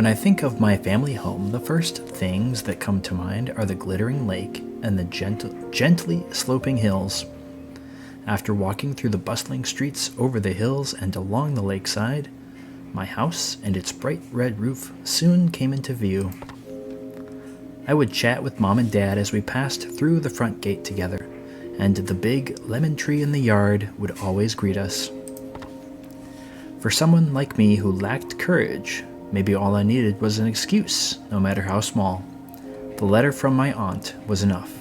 When I think of my family home, the first things that come to mind are the glittering lake and the gently sloping hills. After walking through the bustling streets over the hills and along the lakeside, my house and its bright red roof soon came into view. I would chat with Mom and Dad as we passed through the front gate together, and the big lemon tree in the yard would always greet us. For someone like me who lacked courage, maybe all I needed was an excuse, no matter how small. The letter from my aunt was enough.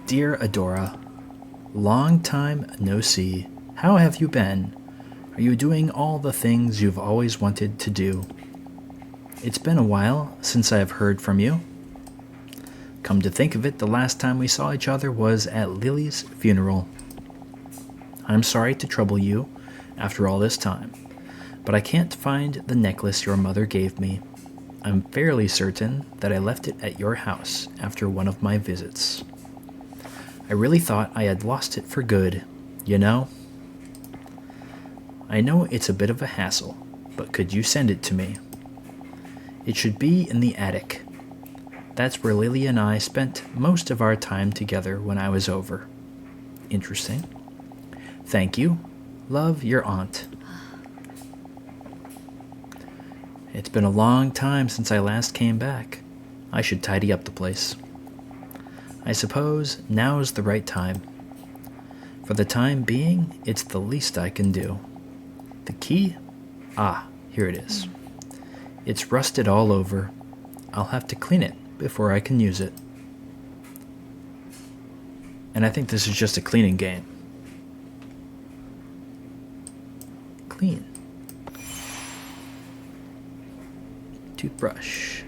Dear Adora, long time no see. How have you been? Are you doing all the things you've always wanted to do? It's been a while since I have heard from you. Come to think of it, the last time we saw each other was at Lily's funeral. I'm sorry to trouble you after all this time, but I can't find the necklace your mother gave me. I'm fairly certain that I left it at your house after one of my visits. I really thought I had lost it for good, you know? I know it's a bit of a hassle, but could you send it to me? It should be in the attic. That's where Lily and I spent most of our time together when I was over. Interesting. Thank you. Love, your aunt. It's been a long time since I last came back. I should tidy up the place. I suppose now's the right time. For the time being, it's the least I can do. The key? Ah, here it is. It's rusted all over. I'll have to clean it before I can use it. And I think this is just a cleaning game. Clean. Toothbrush.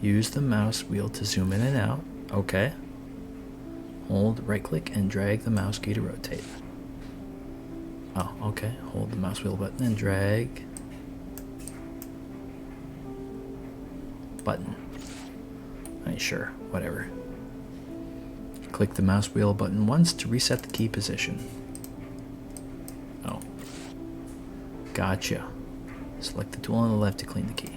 Use the mouse wheel to zoom in and out. Okay. Hold right click and drag the mouse key to rotate. Oh, okay. Hold the mouse wheel button and drag. Button. Alright, sure. Whatever. Click the mouse wheel button once to reset the key position. Oh. Gotcha. Select the tool on the left to clean the key.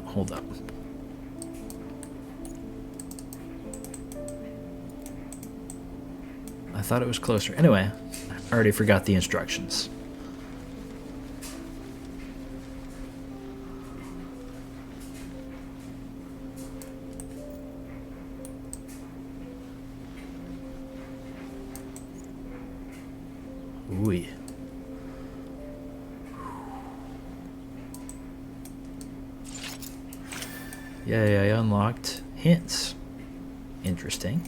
Hold up. I thought it was closer. Anyway, I already forgot the instructions. Ooh. Yay, I unlocked hints. Interesting.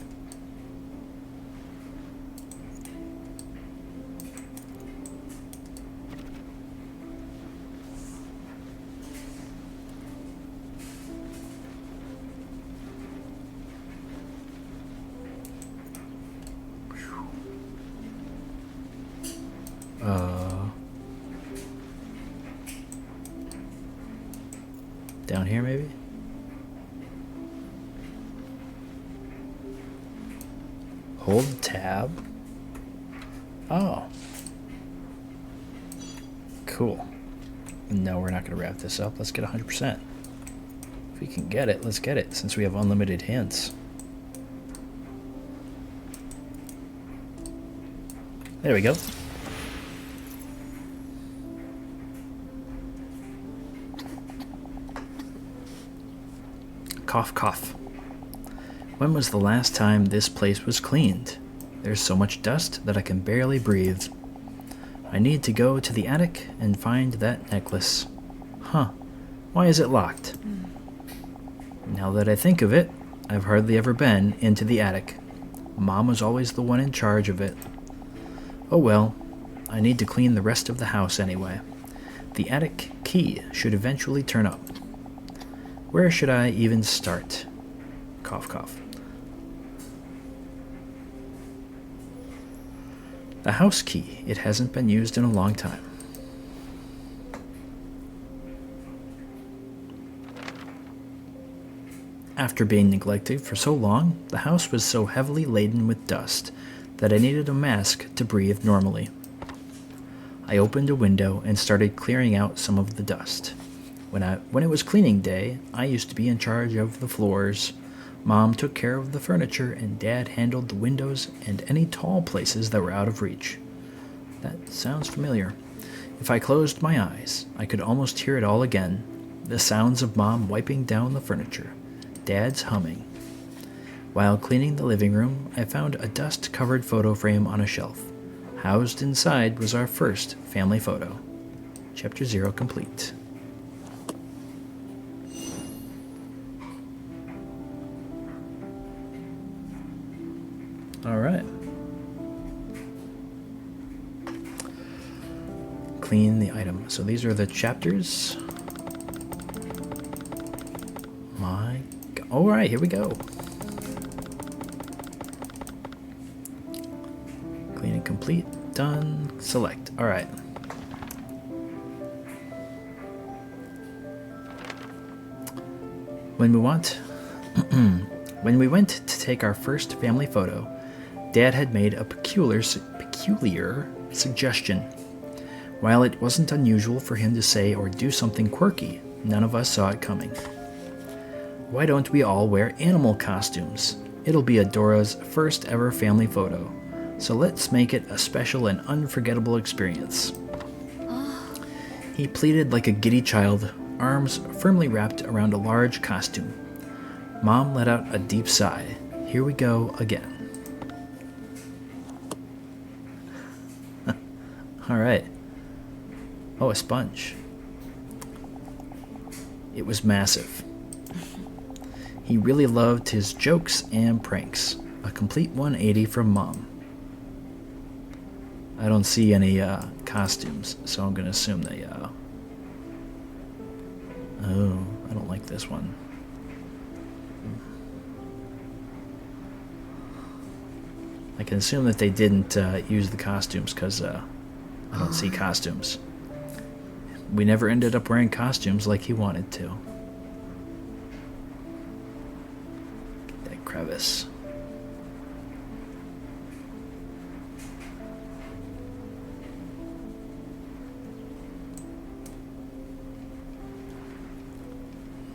Down here maybe? Hold the tab. Oh. Cool. No, we're not going to wrap this up. Let's get 100%. If we can get it, let's get it, since we have unlimited hints. There we go. Cough, cough. When was the last time this place was cleaned? There's so much dust that I can barely breathe. I need to go to the attic and find that necklace. Huh. Why is it locked? Now that I think of it, I've hardly ever been into the attic. Mom was always the one in charge of it. Oh well, I need to clean the rest of the house anyway. The attic key should eventually turn up. Where should I even start? Cough, cough. The house key. It hasn't been used in a long time. After being neglected for so long, the house was so heavily laden with dust that I needed a mask to breathe normally. I opened a window and started clearing out some of the dust. When it was cleaning day, I used to be in charge of the floors. Mom took care of the furniture, and Dad handled the windows and any tall places that were out of reach. That sounds familiar. If I closed my eyes, I could almost hear it all again. The sounds of Mom wiping down the furniture, Dad's humming. While cleaning the living room, I found a dust-covered photo frame on a shelf. Housed inside was our first family photo. Chapter 0 complete. All right. Clean the item. So these are the chapters. My God. All right, here we go. Clean and complete. Done. Select. All right. When we went to take our first family photo, Dad had made a peculiar suggestion. While it wasn't unusual for him to say or do something quirky, none of us saw it coming. Why don't we all wear animal costumes? It'll be Adora's first ever family photo, so let's make it a special and unforgettable experience. He pleaded like a giddy child, arms firmly wrapped around a large costume. Mom let out a deep sigh. Here we go again. All right. Oh, a sponge. It was massive. He really loved his jokes and pranks. A complete 180 from Mom. I don't see any costumes, so I'm going to assume they... Oh, I don't like this one. I can assume that they didn't use the costumes because I don't see costumes. We never ended up wearing costumes like he wanted to. That crevice.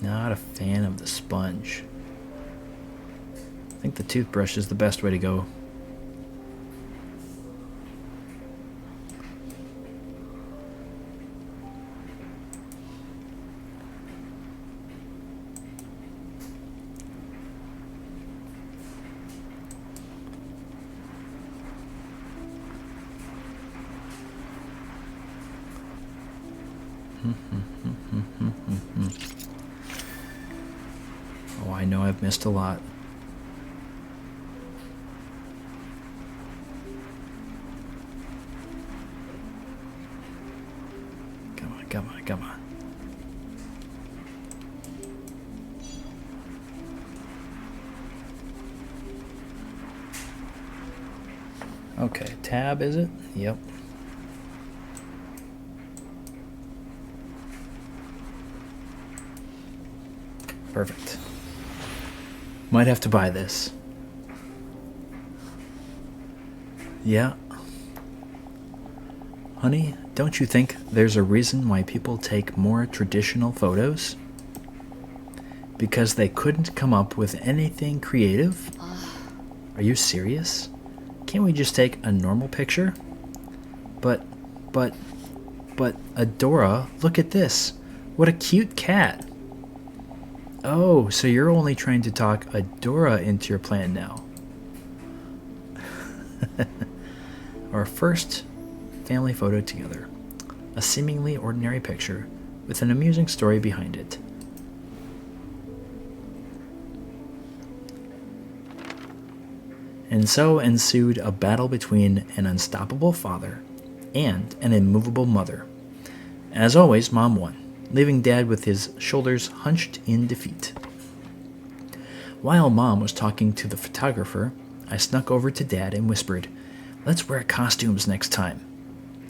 Not a fan of the sponge. I think the toothbrush is the best way to go. Oh, I know I've missed a lot. Come on, come on, come on. Okay, tab is it? Yep. Perfect. Might have to buy this. Yeah. Honey, don't you think there's a reason why people take more traditional photos? Because they couldn't come up with anything creative? Are you serious? Can't we just take a normal picture? But, Adora, look at this. What a cute cat. Oh, so you're only trying to talk Adora into your plan now. Our first family photo together. A seemingly ordinary picture with an amusing story behind it. And so ensued a battle between an unstoppable father and an immovable mother. As always, Mom won, leaving Dad with his shoulders hunched in defeat. While Mom was talking to the photographer, I snuck over to Dad and whispered, "Let's wear costumes next time."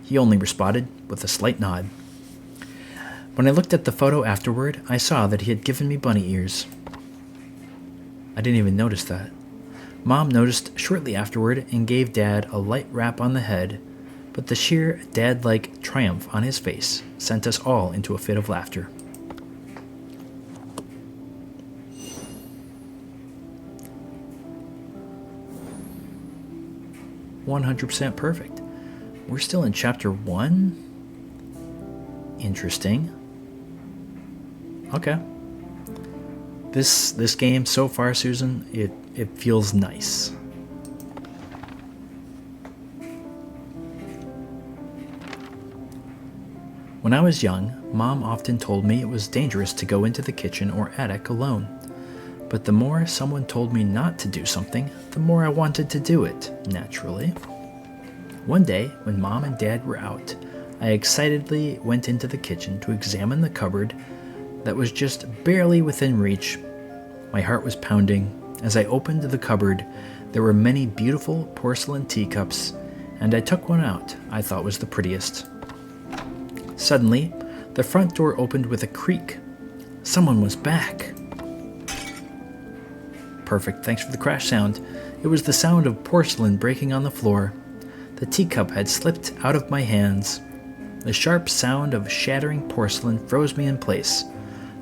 He only responded with a slight nod. When I looked at the photo afterward, I saw that he had given me bunny ears. I didn't even notice that. Mom noticed shortly afterward and gave Dad a light rap on the head, but the sheer dad-like triumph on his face sent us all into a fit of laughter. "100% perfect. We're still in chapter 1? Interesting. Okay. This game so far, Susan, it feels nice. When I was young, Mom often told me it was dangerous to go into the kitchen or attic alone. But the more someone told me not to do something, the more I wanted to do it, naturally. One day, when Mom and Dad were out, I excitedly went into the kitchen to examine the cupboard that was just barely within reach. My heart was pounding. As I opened the cupboard, there were many beautiful porcelain teacups, and I took one out I thought was the prettiest. Suddenly, the front door opened with a creak. Someone was back. Perfect, thanks for the crash sound. It was the sound of porcelain breaking on the floor. The teacup had slipped out of my hands. The sharp sound of shattering porcelain froze me in place.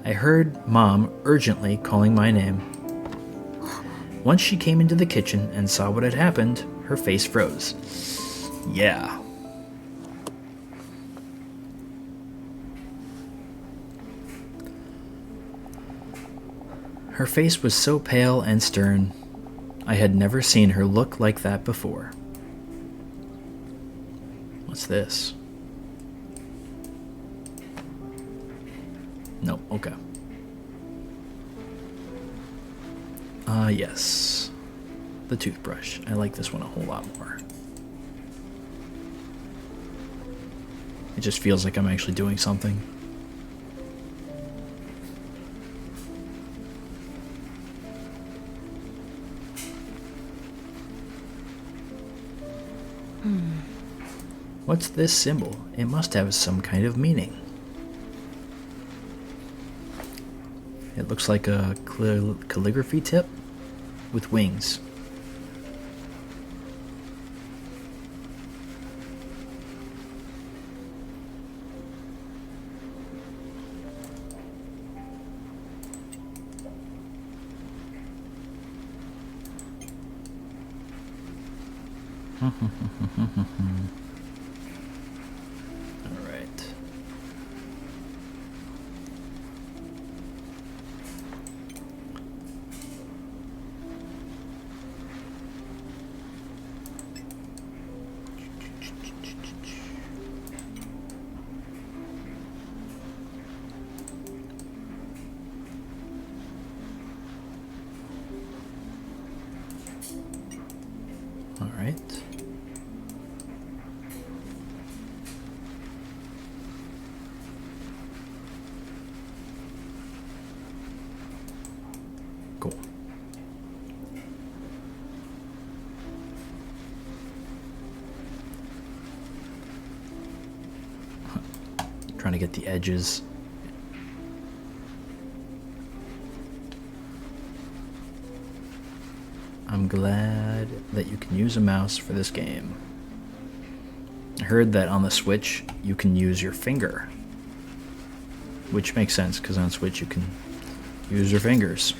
I heard Mom urgently calling my name. Once she came into the kitchen and saw what had happened, her face froze. Yeah. Her face was so pale and stern. I had never seen her look like that before. What's this? No, okay. Yes. The toothbrush. I like this one a whole lot more. It just feels like I'm actually doing something. What's this symbol? It must have some kind of meaning. It looks like a calligraphy tip with wings. All right. Cool. Trying to get the edges. I'm glad that you can use a mouse for this game. I heard that on the Switch you can use your finger, which makes sense because on Switch you can use your fingers.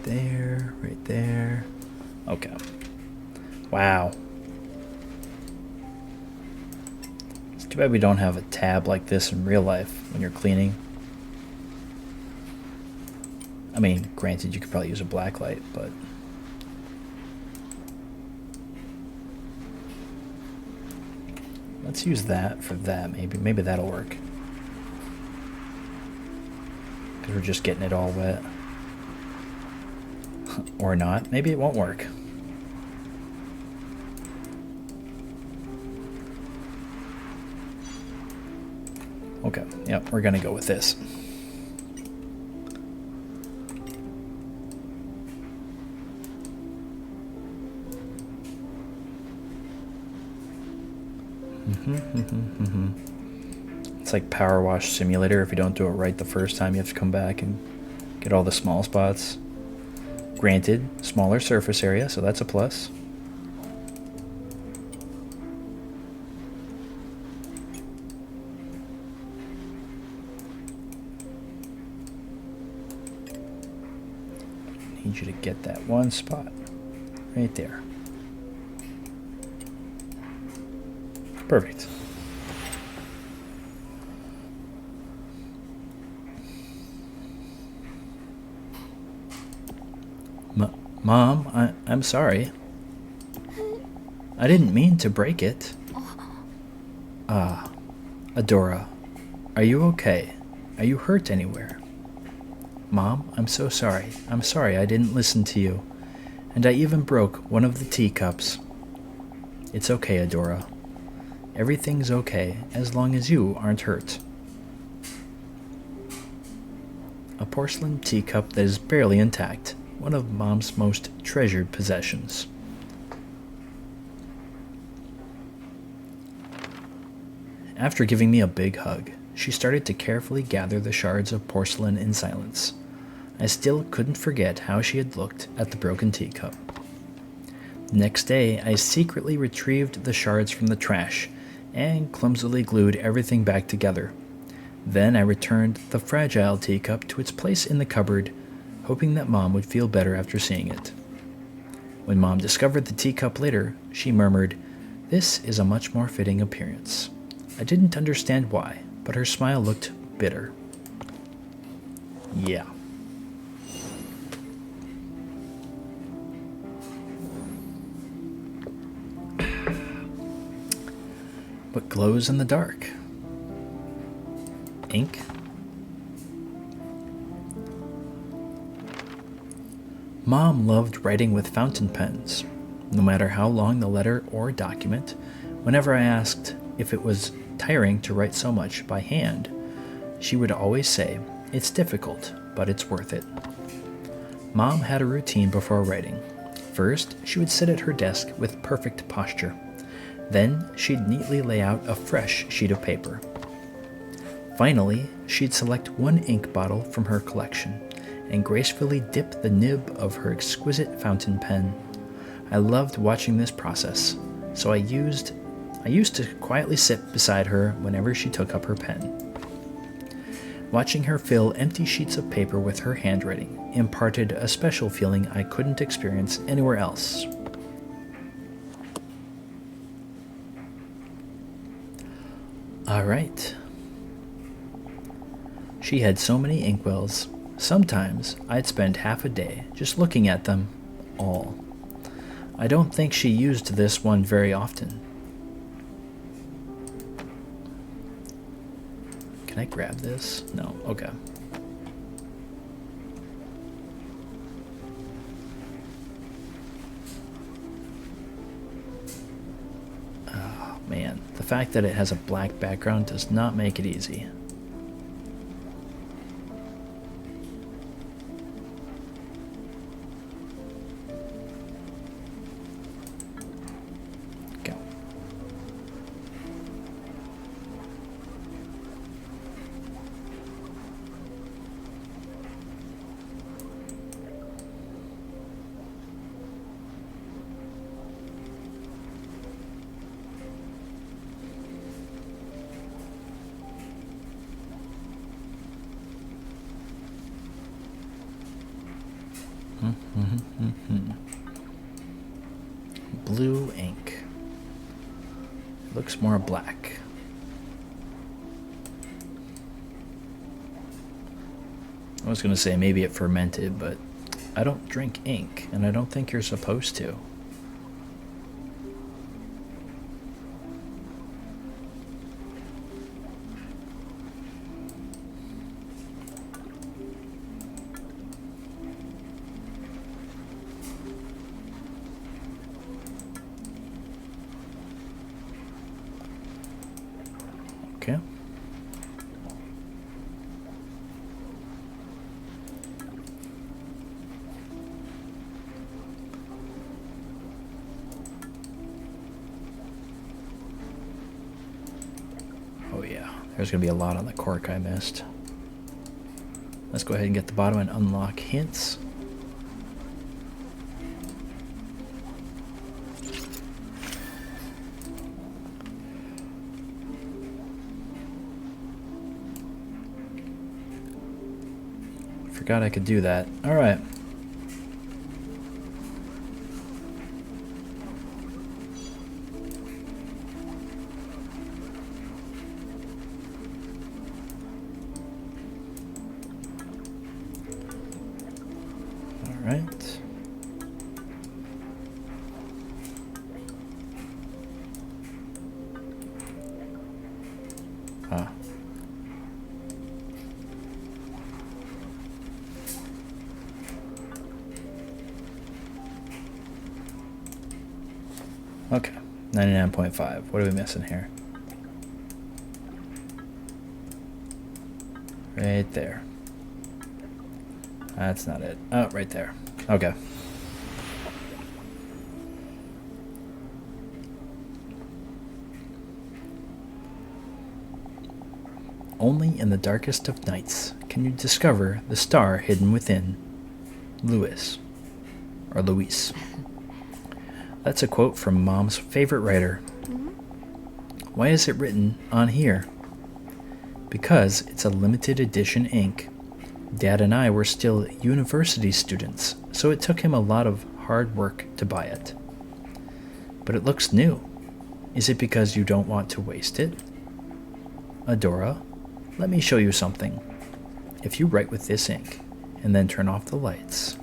There, right there. Okay. Wow. It's too bad we don't have a tab like this in real life when you're cleaning. I mean, granted, you could probably use a black light, but... let's use that for that, maybe. Maybe that'll work. Because we're just getting it all wet. Or not. Maybe it won't work. Okay, yep, we're gonna go with this. It's like Power Wash Simulator. If you don't do it right the first time, you have to come back and get all the small spots. Granted, smaller surface area, so that's a plus. Need you to get that one spot right there. Perfect. Mom, I'm sorry. I didn't mean to break it. Adora, are you okay? Are you hurt anywhere? Mom, I'm so sorry. I'm sorry I didn't listen to you. And I even broke one of the teacups. It's okay, Adora. Everything's okay as long as you aren't hurt. A porcelain teacup that is barely intact. One of Mom's most treasured possessions. After giving me a big hug, she started to carefully gather the shards of porcelain in silence. I still couldn't forget how she had looked at the broken teacup. The next day, I secretly retrieved the shards from the trash and clumsily glued everything back together. Then I returned the fragile teacup to its place in the cupboard, hoping that Mom would feel better after seeing it. When Mom discovered the teacup later, she murmured, "This is a much more fitting appearance." I didn't understand why, but her smile looked bitter. Yeah. What glows in the dark? Ink? Mom loved writing with fountain pens. No matter how long the letter or document, whenever I asked if it was tiring to write so much by hand, she would always say, "It's difficult, but it's worth it." Mom had a routine before writing. First, she would sit at her desk with perfect posture. Then, she'd neatly lay out a fresh sheet of paper. Finally, she'd select one ink bottle from her collection and gracefully dip the nib of her exquisite fountain pen. I loved watching this process, so I used to quietly sit beside her whenever she took up her pen. Watching her fill empty sheets of paper with her handwriting imparted a special feeling I couldn't experience anywhere else. All right. She had so many inkwells. Sometimes I'd spend half a day just looking at them all. I don't think she used this one very often. Can I grab this? No, okay. Oh man, the fact that it has a black background does not make it easy. Blue ink. Looks more black. I was going to say maybe it fermented, but I don't drink ink, and I don't think you're supposed to. There's going to be a lot on the cork I missed. Let's go ahead and get the bottom and unlock hints. Forgot I could do that. All right. Right. Ah. Okay. 99.5. What are we missing here? Right there. That's not it. Oh, right there. Okay. Only in the darkest of nights can you discover the star hidden within. Lewis. Or Luis. That's a quote from Mom's favorite writer. Why is it written on here? Because it's a limited edition ink. Dad and I were still university students, so it took him a lot of hard work to buy it. But it looks new. Is it because you don't want to waste it? Adora, let me show you something. If you write with this ink, and then turn off the lights,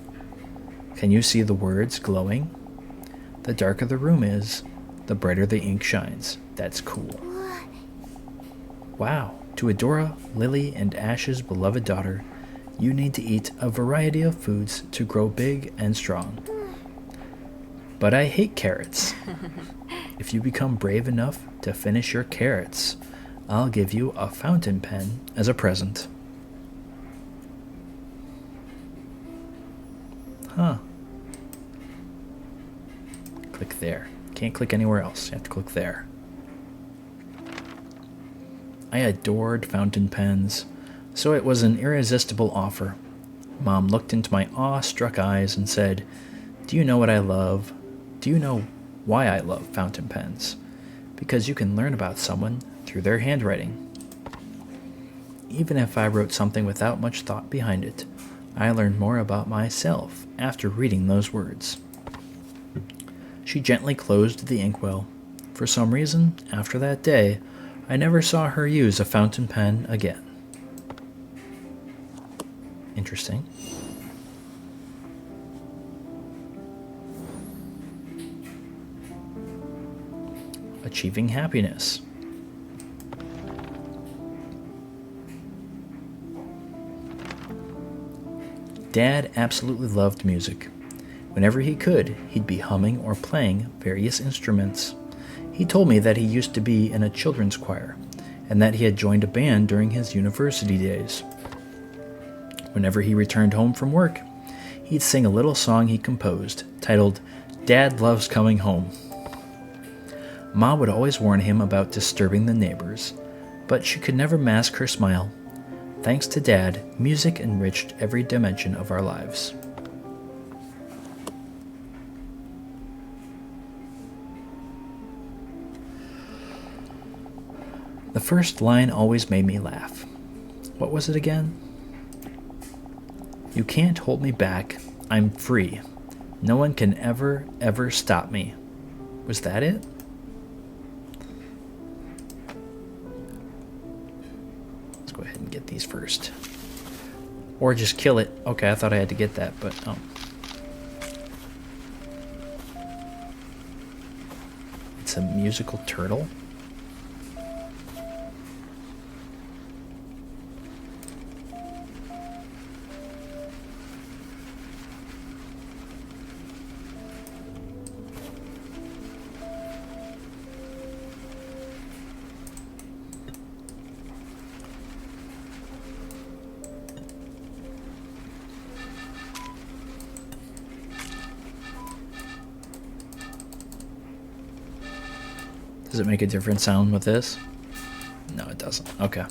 can you see the words glowing? The darker the room is, the brighter the ink shines. That's cool. Wow, to Adora, Lily, and Ash's beloved daughter, you need to eat a variety of foods to grow big and strong. But I hate carrots. If you become brave enough to finish your carrots, I'll give you a fountain pen as a present. Huh. Click there. Can't click anywhere else. You have to click there. I adored fountain pens, so it was an irresistible offer. Mom looked into my awe-struck eyes and said, "Do you know what I love? Do you know why I love fountain pens? Because you can learn about someone through their handwriting." Even if I wrote something without much thought behind it, I learned more about myself after reading those words. She gently closed the inkwell. For some reason, after that day, I never saw her use a fountain pen again. Interesting. Achieving happiness. Dad absolutely loved music. Whenever he could, he'd be humming or playing various instruments. He told me that he used to be in a children's choir, and that he had joined a band during his university days. Whenever he returned home from work, he'd sing a little song he composed, titled, "Dad Loves Coming Home." Ma would always warn him about disturbing the neighbors, but she could never mask her smile. Thanks to Dad, music enriched every dimension of our lives. The first line always made me laugh. What was it again? You can't hold me back. I'm free. No one can ever, ever stop me. Was that it? Let's go ahead and get these first. Or just kill it. Okay, I thought I had to get that, but oh. It's a musical turtle. Does it make a different sound with this? No, it doesn't. Okay.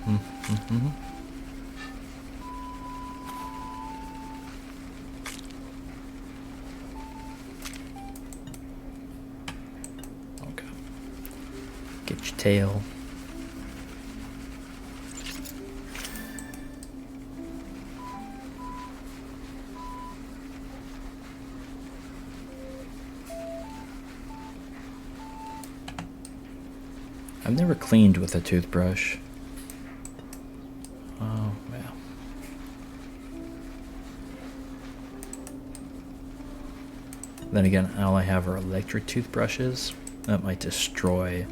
Mm-hmm. Okay. Get your tail. I've never cleaned with a toothbrush. Oh, yeah. Then again, all I have are electric toothbrushes. That might destroy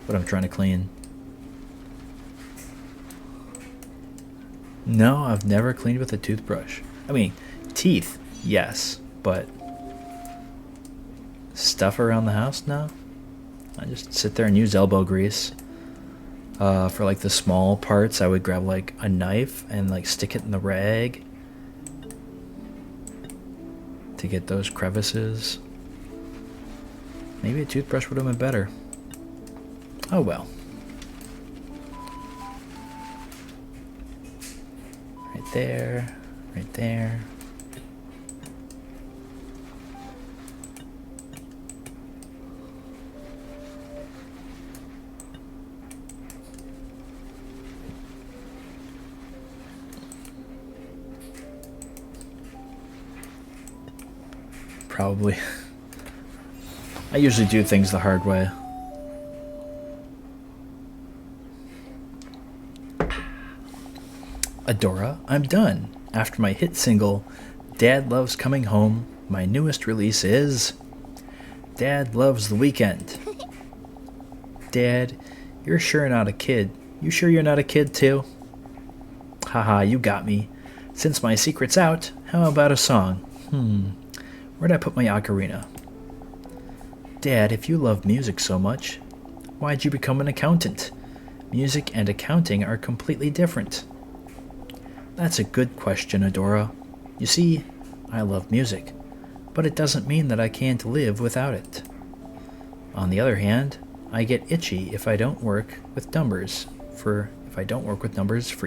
what I'm trying to clean. No, I've never cleaned with a toothbrush. I mean, teeth, yes, but stuff around the house, no. I just sit there and use elbow grease. For like the small parts, I would grab like a knife and like stick it in the rag to get those crevices. Maybe a toothbrush would have been better. Oh well. Right there, right there. Probably. I usually do things the hard way. Adora, I'm done. After my hit single, Dad Loves Coming Home, my newest release is Dad Loves the Weekend. Dad, you're sure not a kid. You sure you're not a kid too? Haha, you got me. Since my secret's out, how about a song? Where'd I put my ocarina? Dad, if you love music so much, why'd you become an accountant? Music and accounting are completely different. That's a good question, Adora. You see, I love music, but it doesn't mean that I can't live without it. On the other hand, I get itchy if I don't work with numbers for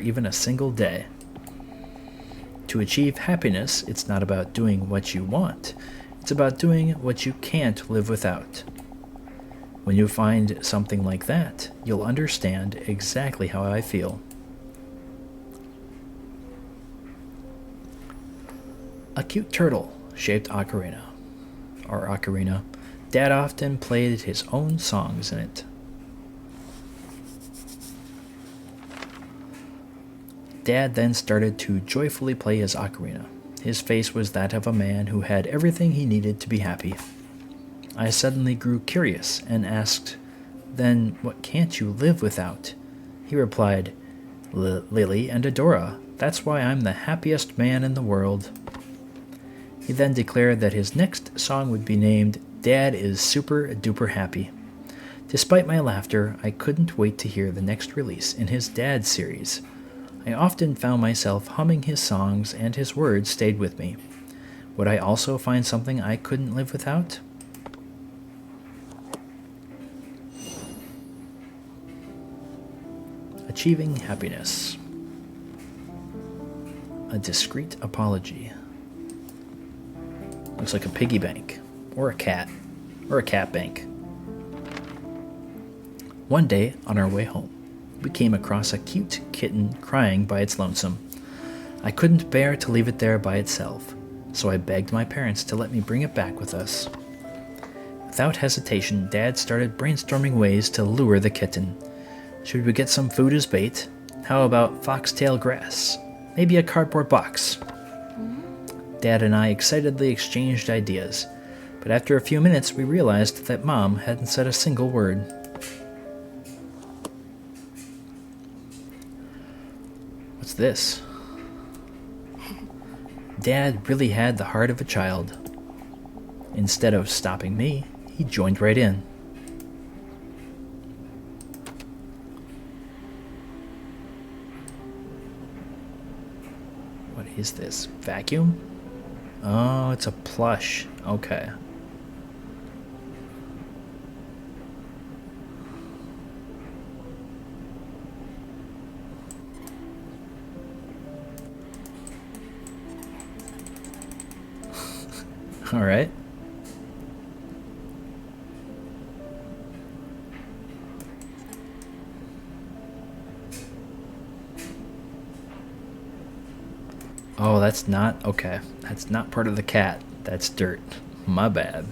even a single day. To achieve happiness, it's not about doing what you want. It's about doing what you can't live without. When you find something like that, you'll understand exactly how I feel. A cute turtle-shaped ocarina. Or ocarina. Dad often played his own songs in it. Dad then started to joyfully play his ocarina. His face was that of a man who had everything he needed to be happy. I suddenly grew curious and asked, "Then what can't you live without?" He replied, "Lily and Adora. That's why I'm the happiest man in the world." He then declared that his next song would be named Dad is Super Duper Happy. Despite my laughter, I couldn't wait to hear the next release in his Dad series. I often found myself humming his songs, and his words stayed with me. Would I also find something I couldn't live without? Achieving happiness. A discreet apology. Looks like a piggy bank, or a cat bank. One day, on our way home, we came across a cute kitten crying by its lonesome. I couldn't bear to leave it there by itself, so I begged my parents to let me bring it back with us. Without hesitation, Dad started brainstorming ways to lure the kitten. Should we get some food as bait? How about foxtail grass? Maybe a cardboard box? Dad and I excitedly exchanged ideas, but after a few minutes we realized that Mom hadn't said a single word. What's this? Dad really had the heart of a child. Instead of stopping me, he joined right in. is this? Vacuum? Oh, it's a plush. Okay. All right. Oh, that's not... Okay. That's not part of the cat. That's dirt. My bad.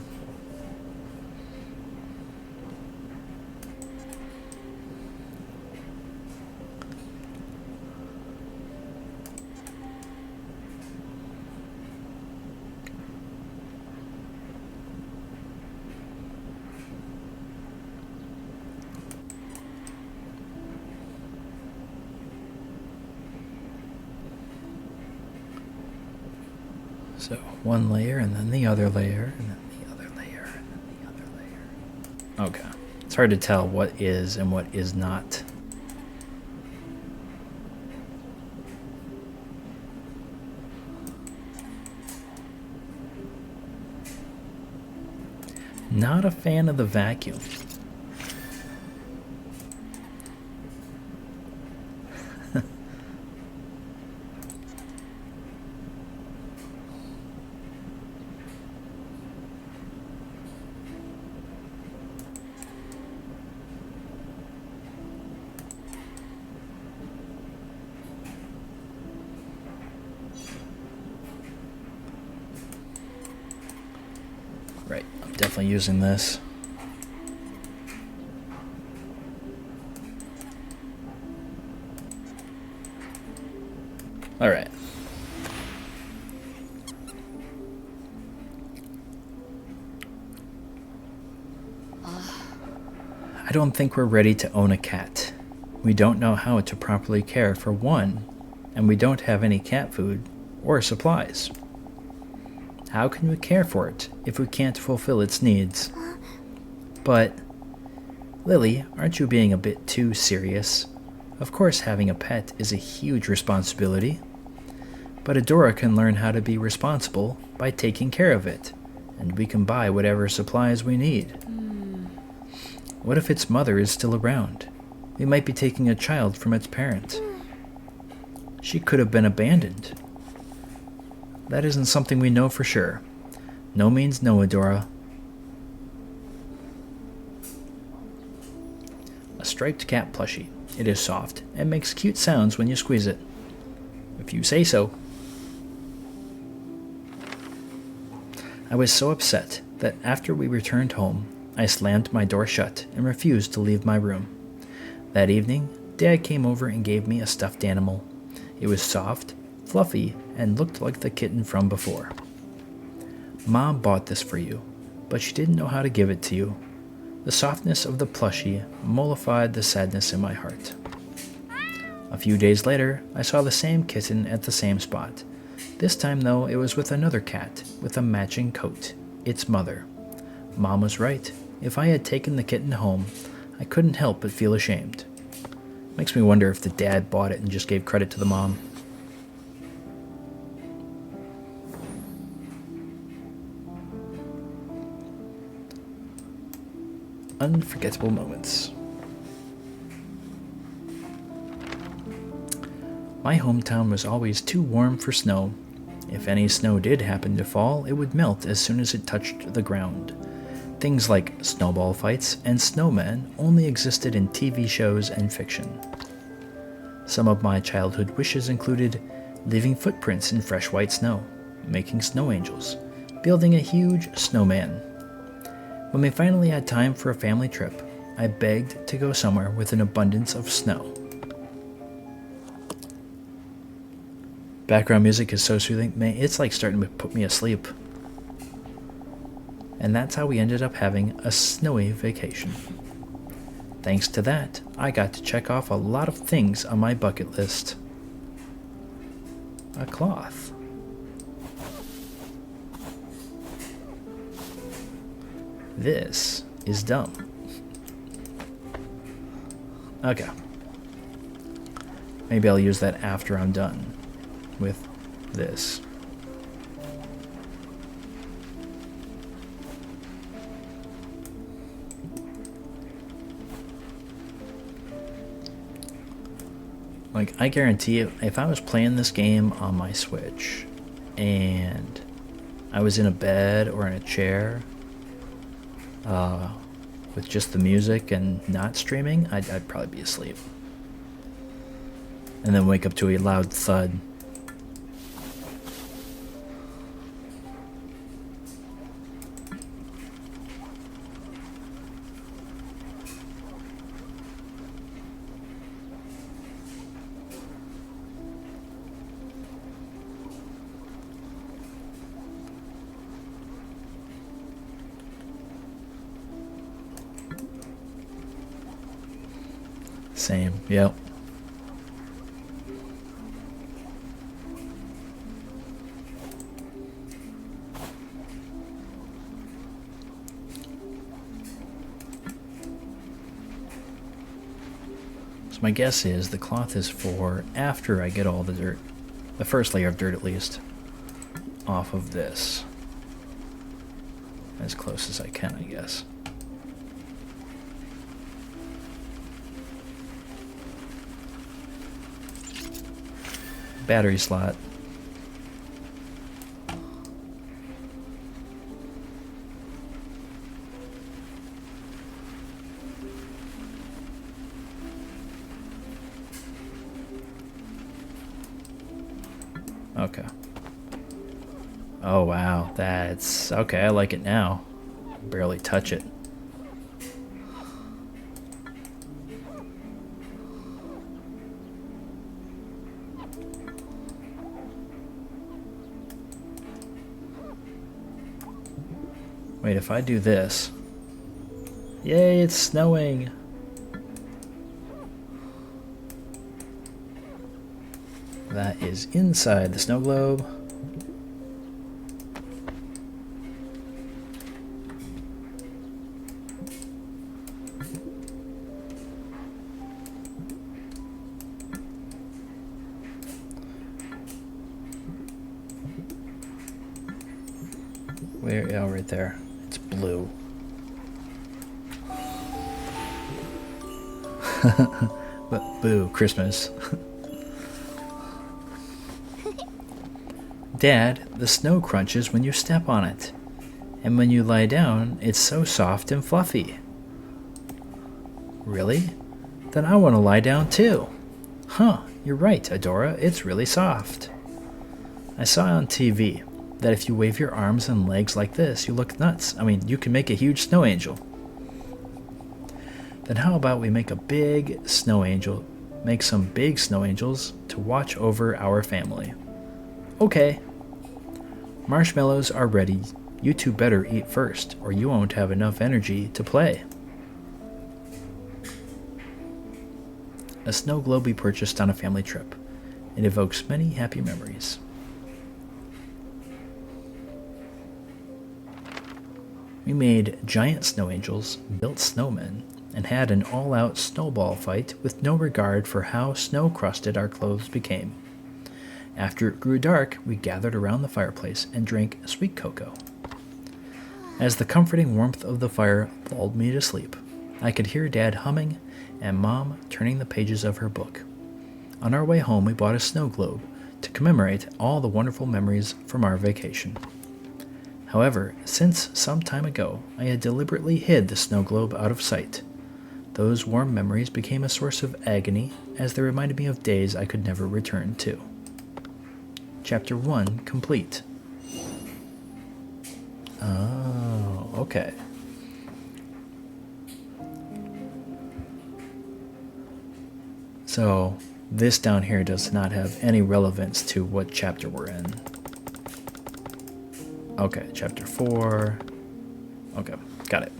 So one layer, and then the other layer, and then the other layer, and then the other layer. Okay. It's hard to tell what is and what is not. Not a fan of the vacuum. Right, I'm definitely using this. All right. I don't think we're ready to own a cat. We don't know how to properly care for one, and we don't have any cat food or supplies. How can we care for it if we can't fulfill its needs? But, Lily, aren't you being a bit too serious? Of course having a pet is a huge responsibility. But Adora can learn how to be responsible by taking care of it, and we can buy whatever supplies we need. What if its mother is still around? We might be taking a child from its parent. She could have been abandoned. That isn't something we know for sure. No means no, Adora. A striped cat plushie. It is soft and makes cute sounds when you squeeze it. If you say so. I was so upset that after we returned home, I slammed my door shut and refused to leave my room. That evening, Dad came over and gave me a stuffed animal. It was soft, fluffy, and looked like the kitten from before. Mom bought this for you, but she didn't know how to give it to you. The softness of the plushie mollified the sadness in my heart. A few days later, I saw the same kitten at the same spot. This time, though, it was with another cat, with a matching coat, its mother. Mom was right. If I had taken the kitten home, I couldn't help but feel ashamed. Makes me wonder if the dad bought it and just gave credit to the mom. Unforgettable moments. My hometown was always too warm for snow. If any snow did happen to fall, it would melt as soon as it touched the ground. Things like snowball fights and snowmen only existed in TV shows and fiction. Some of my childhood wishes included leaving footprints in fresh white snow, making snow angels, building a huge snowman. When we finally had time for a family trip, I begged to go somewhere with an abundance of snow. Background music is so soothing, man, it's like starting to put me asleep. And that's how we ended up having a snowy vacation. Thanks to that, I got to check off a lot of things on my bucket list. A cloth. This is dumb. Okay. Maybe I'll use that after I'm done with this. Like, I guarantee you, if I was playing this game on my Switch and I was in a bed or in a chair with just the music and not streaming, I'd probably be asleep. And then wake up to a loud thud. Same, yep. So my guess is the cloth is for after I get all the dirt, the first layer of dirt at least, off of this. As close as I can, I guess. Battery slot. Okay. Oh wow, that's okay. I like it now. Barely touch it. Wait, if I do this... Yay, it's snowing! That is inside the snow globe. Where? Oh, right there. It's blue. But boo, Christmas. Dad, the snow crunches when you step on it. And when you lie down, it's so soft and fluffy. Really? Then I want to lie down too. Huh, you're right, Adora, it's really soft. I saw on TV that if you wave your arms and legs like this, you look nuts. I mean, you can make a huge snow angel. Then how about we make a big snow angel, make some big snow angels to watch over our family. Okay. Marshmallows are ready. You two better eat first, or you won't have enough energy to play. A snow globe we purchased on a family trip. It evokes many happy memories. We made giant snow angels, built snowmen, and had an all-out snowball fight with no regard for how snow-crusted our clothes became. After it grew dark, we gathered around the fireplace and drank sweet cocoa. As the comforting warmth of the fire lulled me to sleep, I could hear Dad humming and Mom turning the pages of her book. On our way home, we bought a snow globe to commemorate all the wonderful memories from our vacation. However, since some time ago, I had deliberately hid the snow globe out of sight. Those warm memories became a source of agony as they reminded me of days I could never return to. Chapter 1 complete. Oh, okay. So, this down here does not have any relevance to what chapter we're in. Okay, chapter 4. Okay, got it.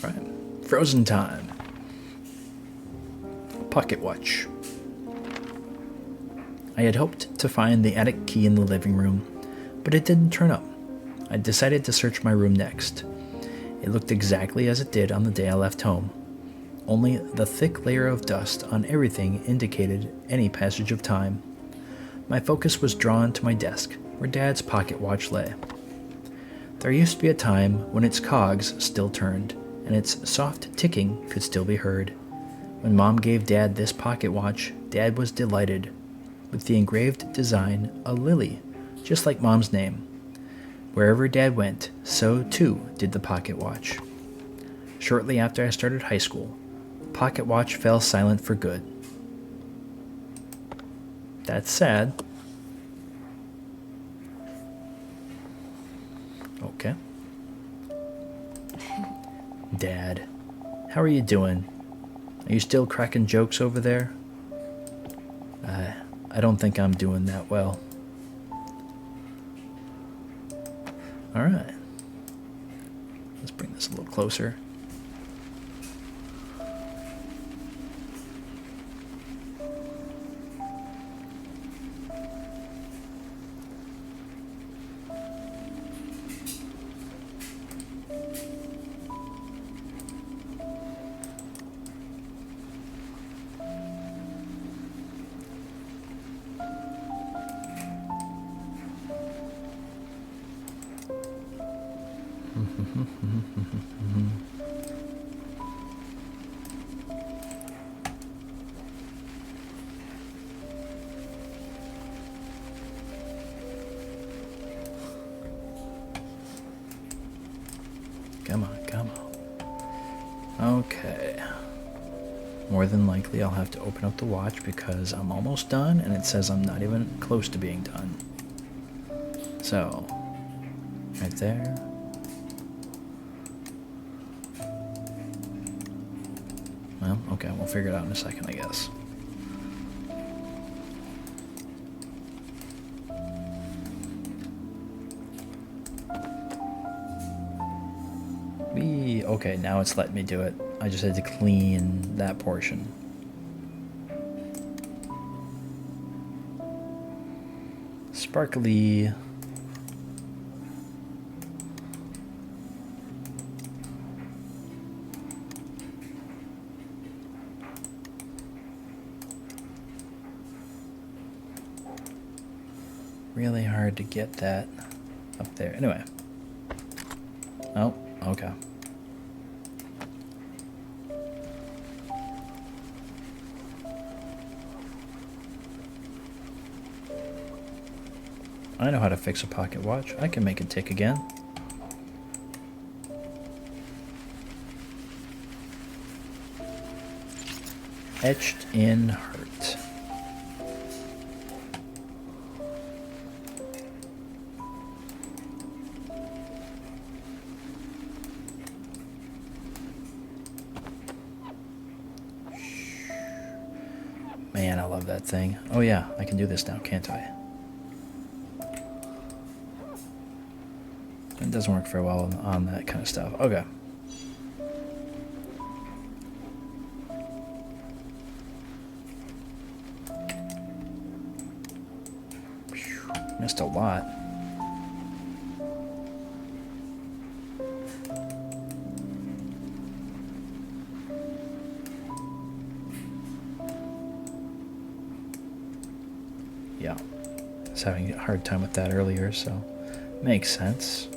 Alright, Frozen Time. Pocket Watch. I had hoped to find the attic key in the living room, but it didn't turn up. I decided to search my room next. It looked exactly as it did on the day I left home, Only the thick layer of dust on everything indicated any passage of time. My focus was drawn to my desk, where Dad's pocket watch lay. There used to be a time when its cogs still turned, and its soft ticking could still be heard. When Mom gave Dad this pocket watch, Dad was delighted. With the engraved design, a lily, just like Mom's name. Wherever Dad went, so too did the pocket watch. Shortly after I started high school, the pocket watch fell silent for good. That's sad. Okay. Dad, how are you doing? Are you still cracking jokes over there? I don't think I'm doing that well. Alright. Let's bring this a little closer. Come on, come on. Okay. More than likely I'll have to open up the watch because I'm almost done and it says I'm not even close to being done. So, right there. Well, okay, we'll figure it out in a second, I guess. Okay, now it's letting me do it. I just had to clean that portion. Sparkly. Really hard to get that up there. Anyway. Oh, okay. I know how to fix a pocket watch. I can make it tick again. Etched in heart. Man, I love that thing. Oh yeah, I can do this now, can't I? It doesn't work very well on that kind of stuff. Okay. Missed a lot. Yeah. I was having a hard time with that earlier, so makes sense.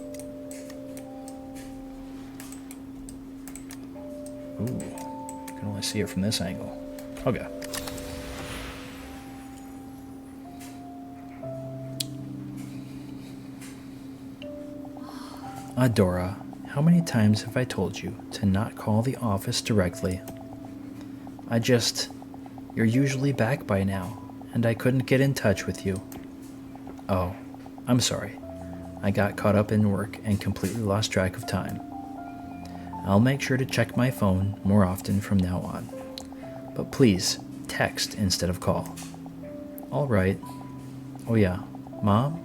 Ooh, you can only see it from this angle. Okay. Adora, how many times have I told you to not call the office directly? You're usually back by now, and I couldn't get in touch with you. Oh, I'm sorry. I got caught up in work and completely lost track of time. I'll make sure to check my phone more often from now on. But please, text instead of call. All right. Oh yeah, Mom?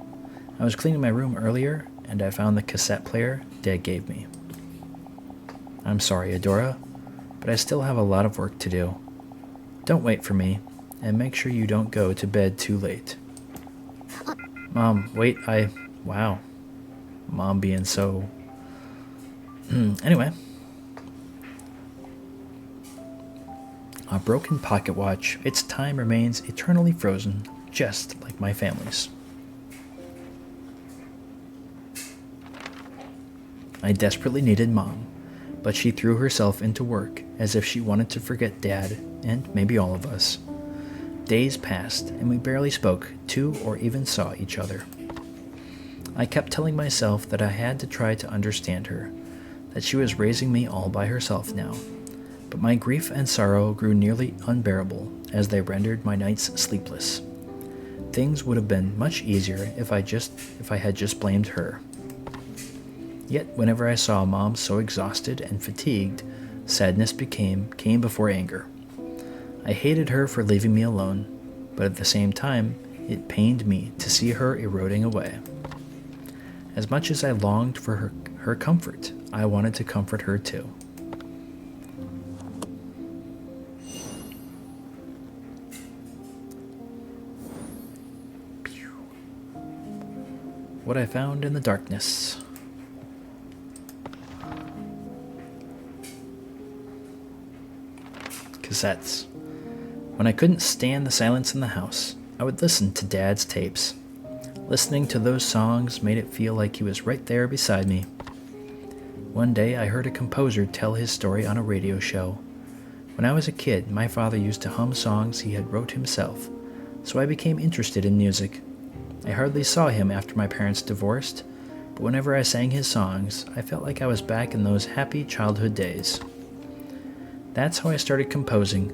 I was cleaning my room earlier, and I found the cassette player Dad gave me. I'm sorry, Adora, but I still have a lot of work to do. Don't wait for me, and make sure you don't go to bed too late. Mom, wait, wow. Mom being so... Anyway. A broken pocket watch, its time remains eternally frozen, just like my family's. I desperately needed Mom, but she threw herself into work as if she wanted to forget Dad, and maybe all of us. Days passed, and we barely spoke to or even saw each other. I kept telling myself that I had to try to understand her, that she was raising me all by herself now. But my grief and sorrow grew nearly unbearable as they rendered my nights sleepless. Things would have been much easier if I had just blamed her. Yet whenever I saw Mom so exhausted and fatigued, sadness came before anger. I hated her for leaving me alone, but at the same time, it pained me to see her eroding away. As much as I longed for her comfort, I wanted to comfort her too. What I found in the darkness. Cassettes. When I couldn't stand the silence in the house, I would listen to Dad's tapes. Listening to those songs made it feel like he was right there beside me. One day I heard a composer tell his story on a radio show. When I was a kid, my father used to hum songs he had wrote himself, so I became interested in music. I hardly saw him after my parents divorced, but whenever I sang his songs, I felt like I was back in those happy childhood days. That's how I started composing.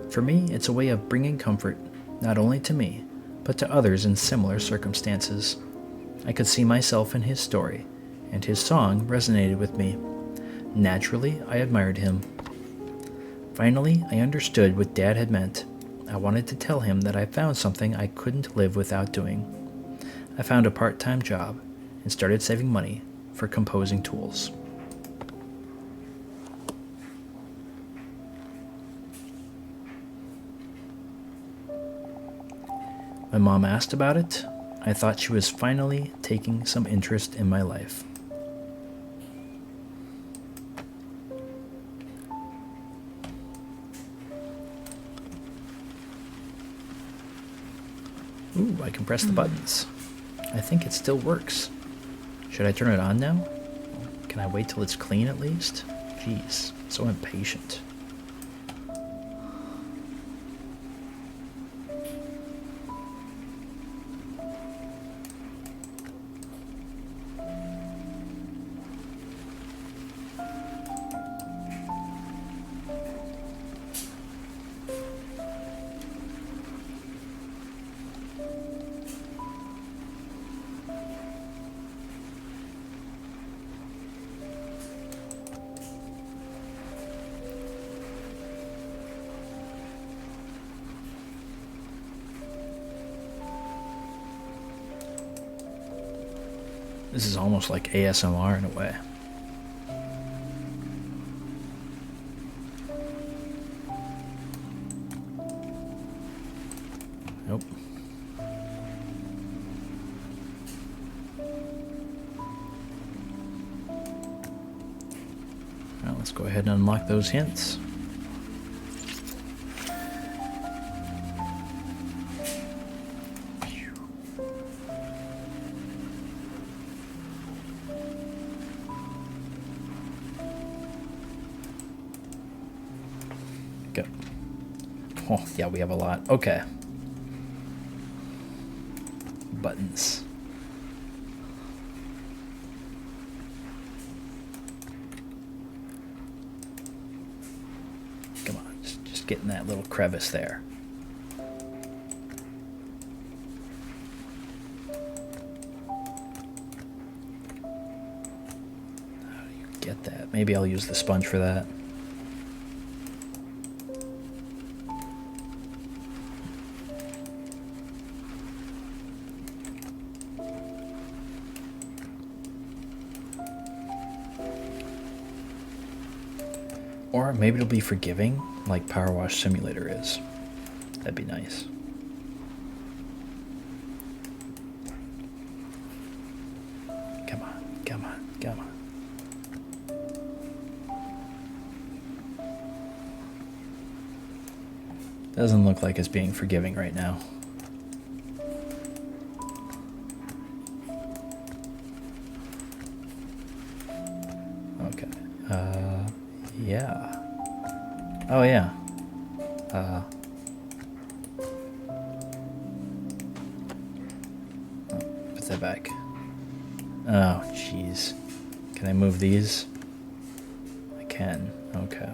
For me, it's a way of bringing comfort, not only to me, but to others in similar circumstances. I could see myself in his story, and his song resonated with me. Naturally, I admired him. Finally, I understood what Dad had meant. I wanted to tell him that I found something I couldn't live without doing. I found a part-time job and started saving money for composing tools. When Mom asked about it, I thought she was finally taking some interest in my life. Ooh, I can press the buttons. I think it still works. Should I turn it on now? Can I wait till it's clean at least? Jeez, so impatient. This is almost like ASMR in a way. Nope. Well, let's go ahead and unlock those hints. Go. Oh, yeah, we have a lot. Okay. Buttons. Come on, just get in that little crevice there. How do you get that? Maybe I'll use the sponge for that. Or maybe it'll be forgiving, like Power Wash Simulator is. That'd be nice. Come on, come on, come on. Doesn't look like it's being forgiving right now. Okay. Yeah. Oh, yeah. Put that back. Oh, jeez. Can I move these? I can. Okay.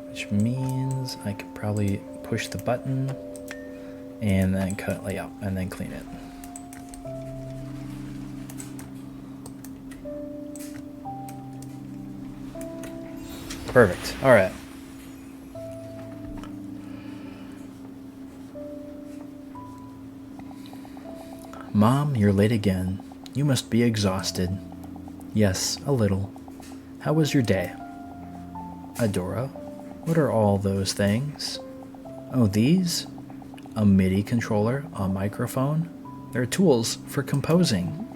Which means I could probably push the button and then cut it out and then clean it. Perfect. All right. Mom, you're late again. You must be exhausted. Yes, a little. How was your day? Adora, what are all those things? Oh, these? A MIDI controller, a microphone? They're tools for composing.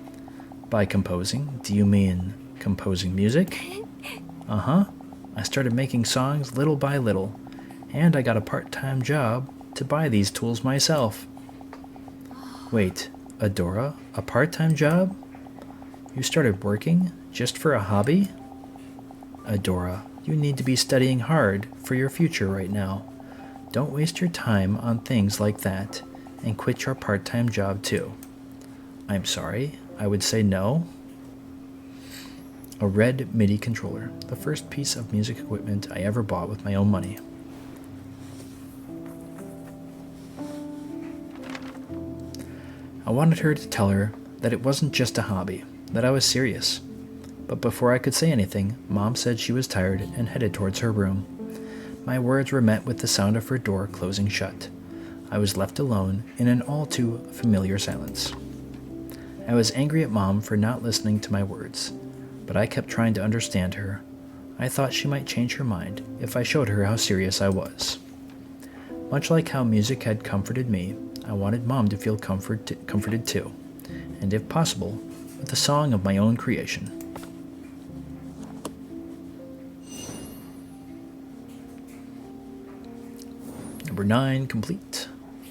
By composing, do you mean composing music? Uh-huh. I started making songs little by little, and I got a part-time job to buy these tools myself. Wait, Adora, a part-time job? You started working just for a hobby? Adora, you need to be studying hard for your future right now. Don't waste your time on things like that, and quit your part-time job too. I'm sorry, I would say no. A red MIDI controller, the first piece of music equipment I ever bought with my own money. I wanted her to tell her that it wasn't just a hobby, that I was serious. But before I could say anything, Mom said she was tired and headed towards her room. My words were met with the sound of her door closing shut. I was left alone in an all too familiar silence. I was angry at Mom for not listening to my words, but I kept trying to understand her. I thought she might change her mind if I showed her how serious I was. Much like how music had comforted me, I wanted Mom to feel comforted too, and if possible, with a song of my own creation. Number 9, complete.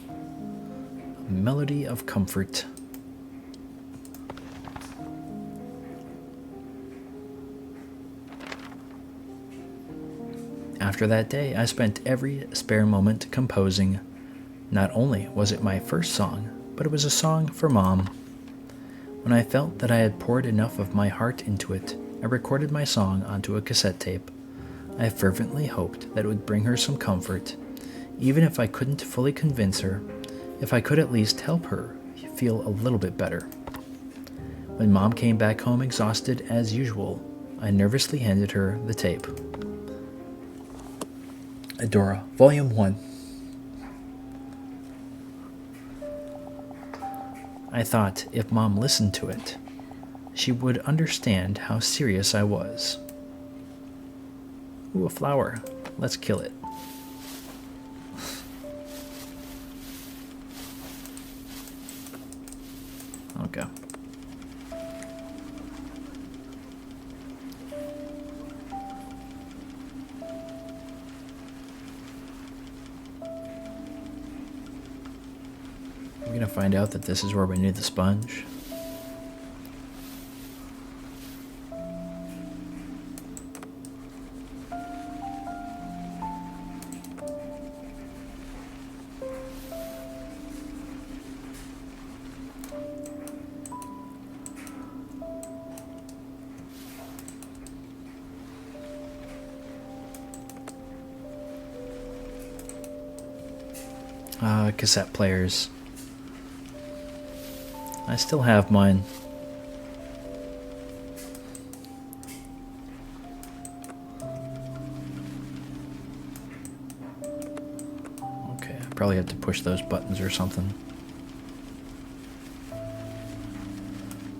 A melody of comfort. After that day, I spent every spare moment composing. Not only was it my first song, but it was a song for Mom. When I felt that I had poured enough of my heart into it, I recorded my song onto a cassette tape. I fervently hoped that it would bring her some comfort. Even if I couldn't fully convince her, if I could at least help her feel a little bit better. When Mom came back home exhausted as usual, I nervously handed her the tape. Adora, Volume 1. I thought if Mom listened to it, she would understand how serious I was. Ooh, a flower. Let's kill it. Okay. We're going to find out that this is where we need the sponge. Cassette players. I still have mine. Okay, I probably have to push those buttons or something.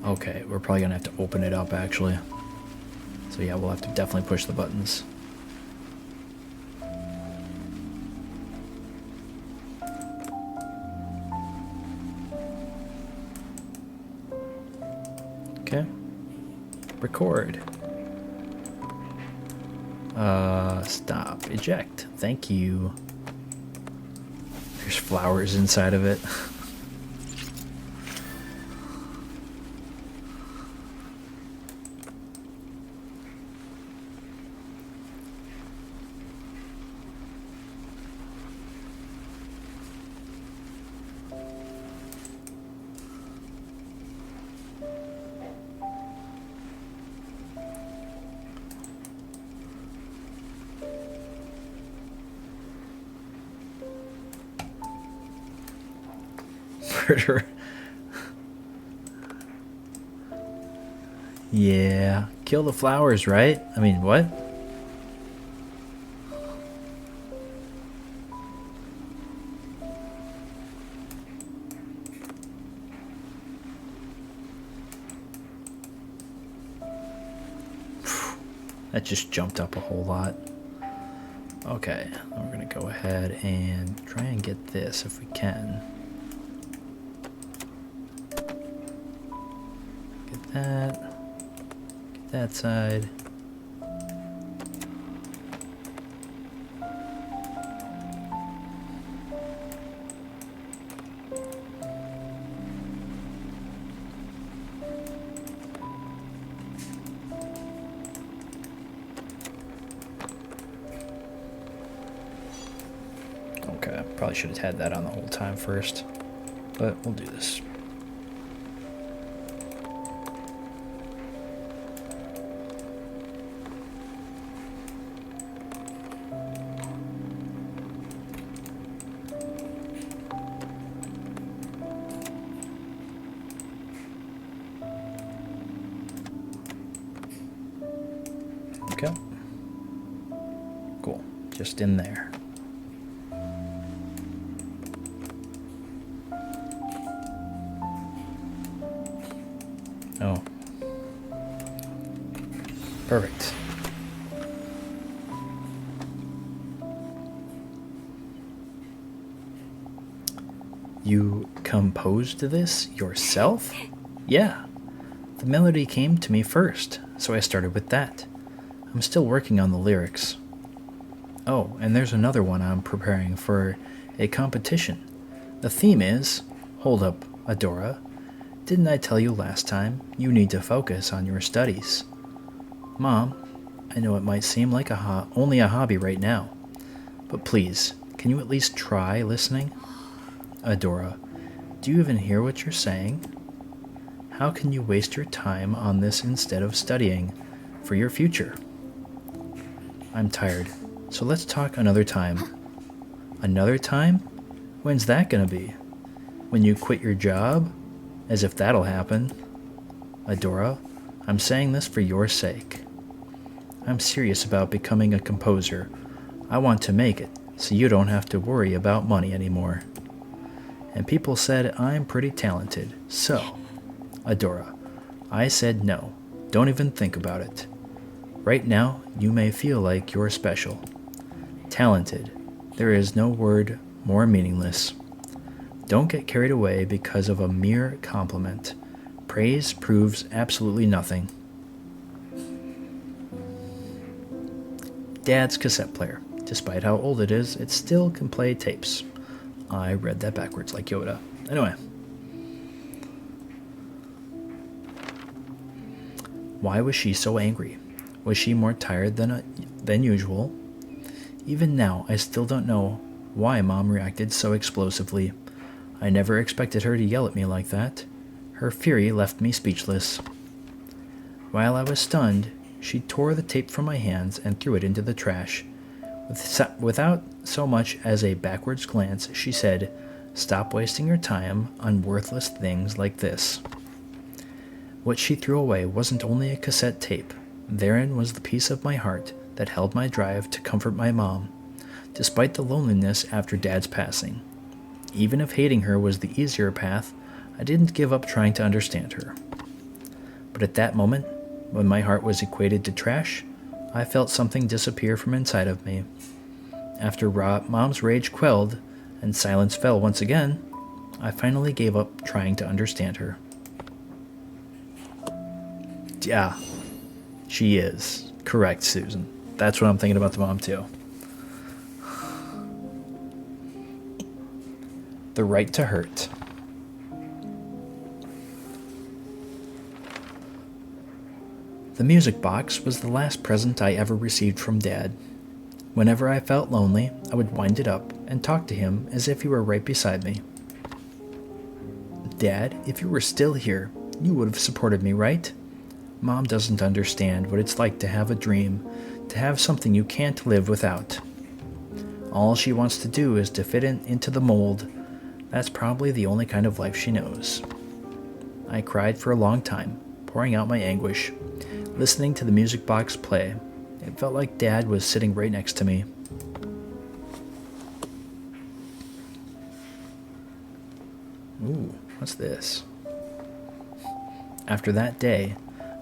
Okay, we're probably gonna have to open it up actually. So yeah, we'll have to definitely push the buttons. Okay. Record. Stop. Eject. Thank you. There's flowers inside of it. Murder. Yeah. Kill the flowers, right? I mean, what? That just jumped up a whole lot. Okay, we're gonna go ahead and try and get this if we can. Get that. Get that side. Okay, probably should have had that on the whole time first, but we'll do this. Okay. Cool. Just in there. Oh. Perfect. You composed this yourself? Yeah. The melody came to me first, so I started with that. I'm still working on the lyrics. Oh, and there's another one I'm preparing for a competition. The theme is, hold up, Adora. Didn't I tell you last time you need to focus on your studies? Mom, I know it might seem like only a hobby right now, but please, can you at least try listening? Adora, do you even hear what you're saying? How can you waste your time on this instead of studying for your future? I'm tired, so let's talk another time. Another time? When's that gonna be? When you quit your job? As if that'll happen. Adora, I'm saying this for your sake. I'm serious about becoming a composer. I want to make it, so you don't have to worry about money anymore. And people said I'm pretty talented, so... Adora, I said no. Don't even think about it. Right now, you may feel like you're special. Talented. There is no word more meaningless. Don't get carried away because of a mere compliment. Praise proves absolutely nothing. Dad's cassette player. Despite how old it is, it still can play tapes. I read that backwards like Yoda. Anyway. Why was she so angry? Was she more tired than usual? Even now, I still don't know why Mom reacted so explosively. I never expected her to yell at me like that. Her fury left me speechless. While I was stunned, she tore the tape from my hands and threw it into the trash. Without so much as a backwards glance, she said, "Stop wasting your time on worthless things like this." What she threw away wasn't only a cassette tape. Therein was the piece of my heart that held my drive to comfort my mom, despite the loneliness after Dad's passing. Even if hating her was the easier path, I didn't give up trying to understand her. But at that moment, when my heart was equated to trash, I felt something disappear from inside of me. After Mom's rage quelled and silence fell once again, I finally gave up trying to understand her. Yeah, she is. Correct, Susan. That's what I'm thinking about the mom too. The right to hurt. The music box was the last present I ever received from Dad. Whenever I felt lonely, I would wind it up and talk to him as if he were right beside me. Dad, if you were still here, you would have supported me, right? Mom doesn't understand what it's like to have a dream, to have something you can't live without. All she wants to do is to fit into the mold. That's probably the only kind of life she knows. I cried for a long time, pouring out my anguish, listening to the music box play. It felt like Dad was sitting right next to me. Ooh, what's this? After that day,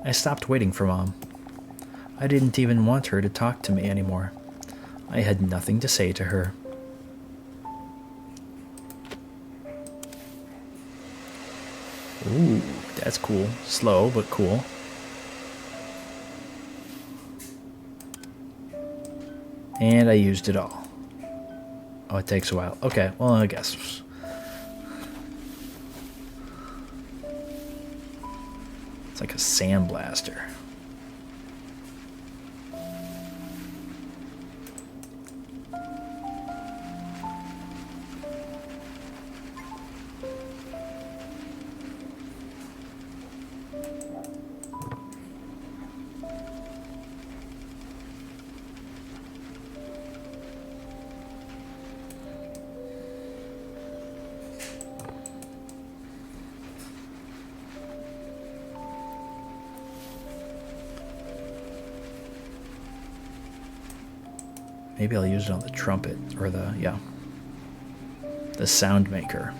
I stopped waiting for Mom. I didn't even want her to talk to me anymore. I had nothing to say to her. Ooh, that's cool. Slow, but cool. And I used it all. Oh, it takes a while. Okay, well, I guess. It's like a sandblaster. Maybe I'll use it on the trumpet, or the sound maker.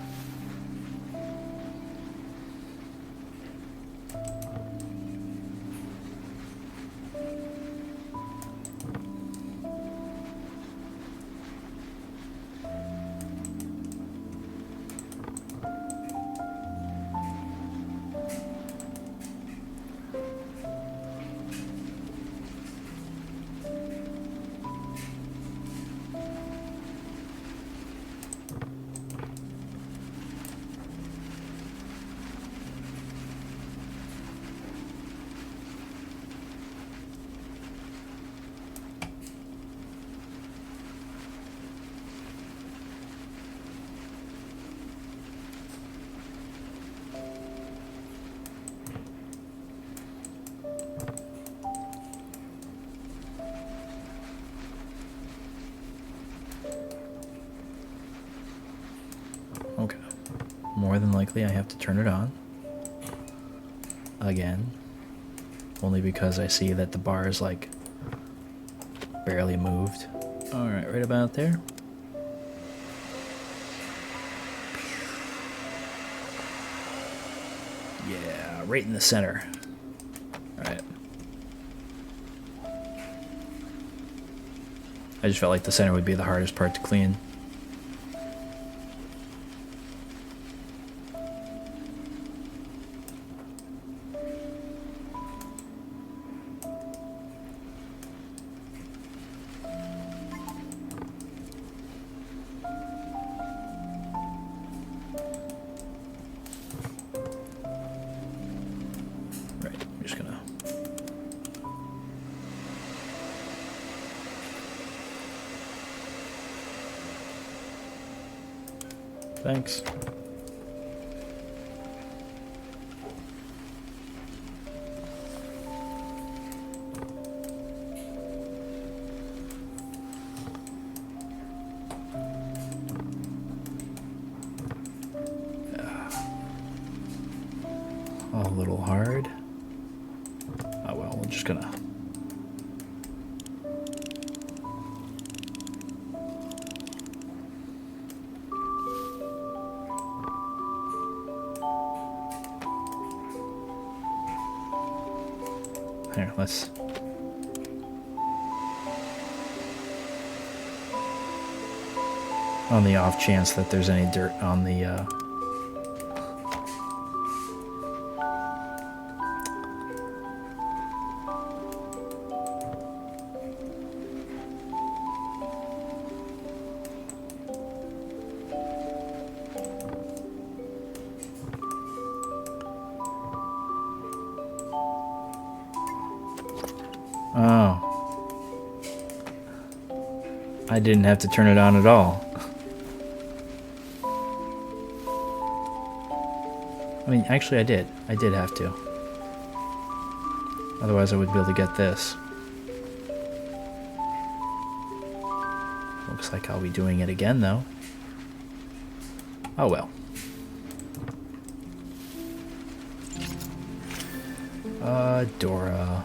Okay. More than likely I have to turn it on. Again. Only because I see that the bar is like barely moved. Alright, right about there. Yeah, right in the center. Alright. I just felt like the center would be the hardest part to clean. Thanks. A little hard. Oh well, we're just gonna... Here, let's... On the off chance that there's any dirt on the, I didn't have to turn it on at all. I mean, actually I did. I did have to. Otherwise I would be able to get this. Looks like I'll be doing it again, though. Oh well. Dora.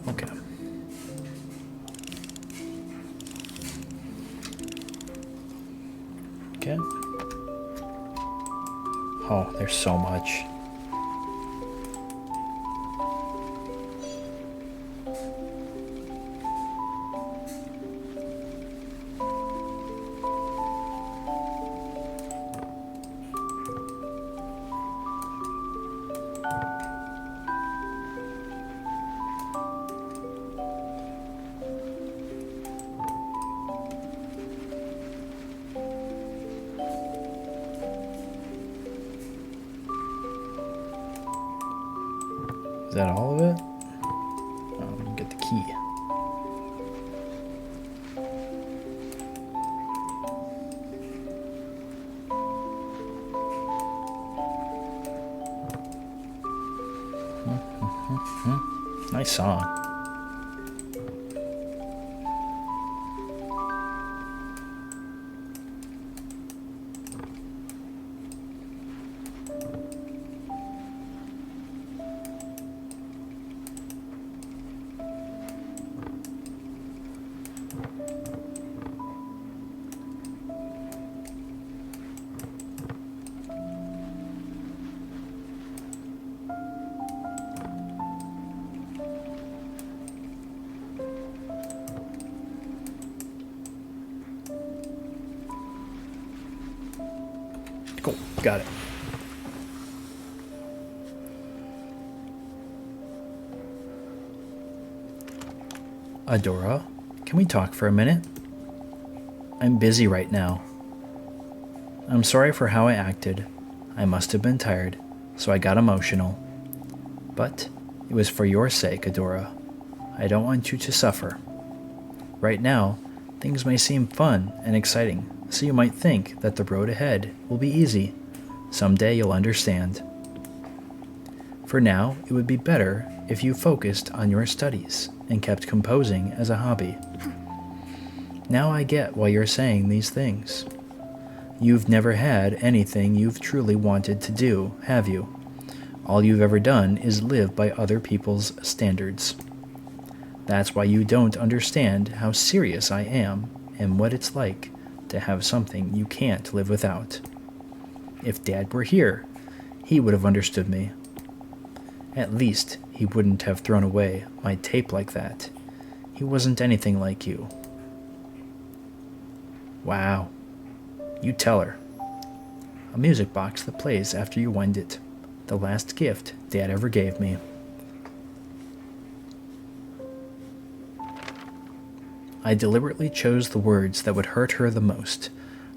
Okay. Okay. Oh, there's so much. Is that all of it? Get the key. Nice song. Cool, got it. Adora, can we talk for a minute? I'm busy right now. I'm sorry for how I acted. I must have been tired, so I got emotional. But it was for your sake, Adora. I don't want you to suffer. Right now, things may seem fun and exciting, so you might think that the road ahead will be easy. Someday you'll understand. For now, it would be better if you focused on your studies and kept composing as a hobby. Now I get why you're saying these things. You've never had anything you've truly wanted to do, have you? All you've ever done is live by other people's standards. That's why you don't understand how serious I am and what it's like to have something you can't live without. If Dad were here, he would have understood me. At least he wouldn't have thrown away my tape like that. He wasn't anything like you. Wow. You tell her. A music box that plays after you wind it. The last gift Dad ever gave me. I deliberately chose the words that would hurt her the most.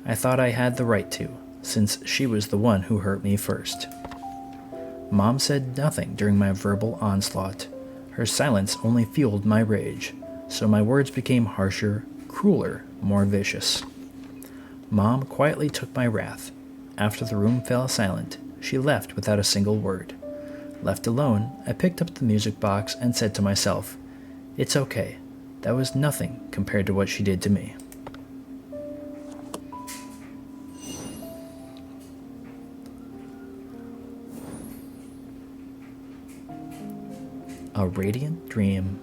I thought I had the right to, since she was the one who hurt me first. Mom said nothing during my verbal onslaught. Her silence only fueled my rage, so my words became harsher, crueler, more vicious. Mom quietly took my wrath. After the room fell silent, she left without a single word. Left alone, I picked up the music box and said to myself, "It's okay. That was nothing compared to what she did to me." A radiant dream.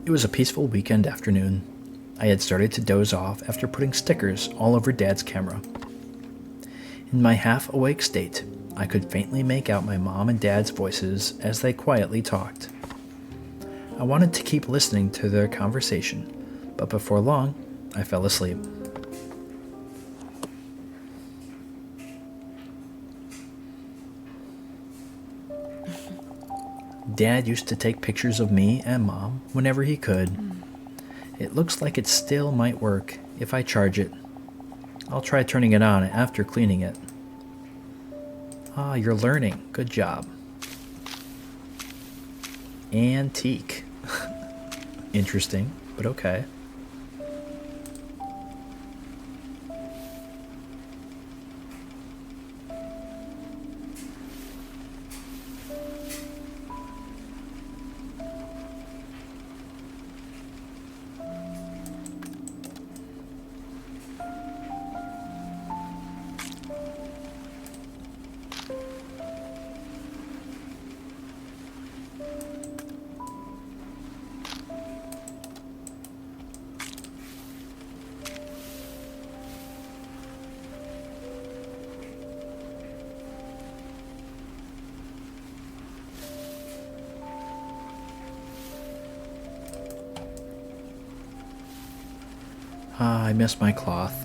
It was a peaceful weekend afternoon. I had started to doze off after putting stickers all over Dad's camera. In my half-awake state, I could faintly make out my mom and Dad's voices as they quietly talked. I wanted to keep listening to their conversation, but before long, I fell asleep. Dad used to take pictures of me and Mom whenever he could. It looks like it still might work if I charge it. I'll try turning it on after cleaning it. Ah, you're learning. Good job. Antique. Interesting, but okay. Ah, I miss my cloth.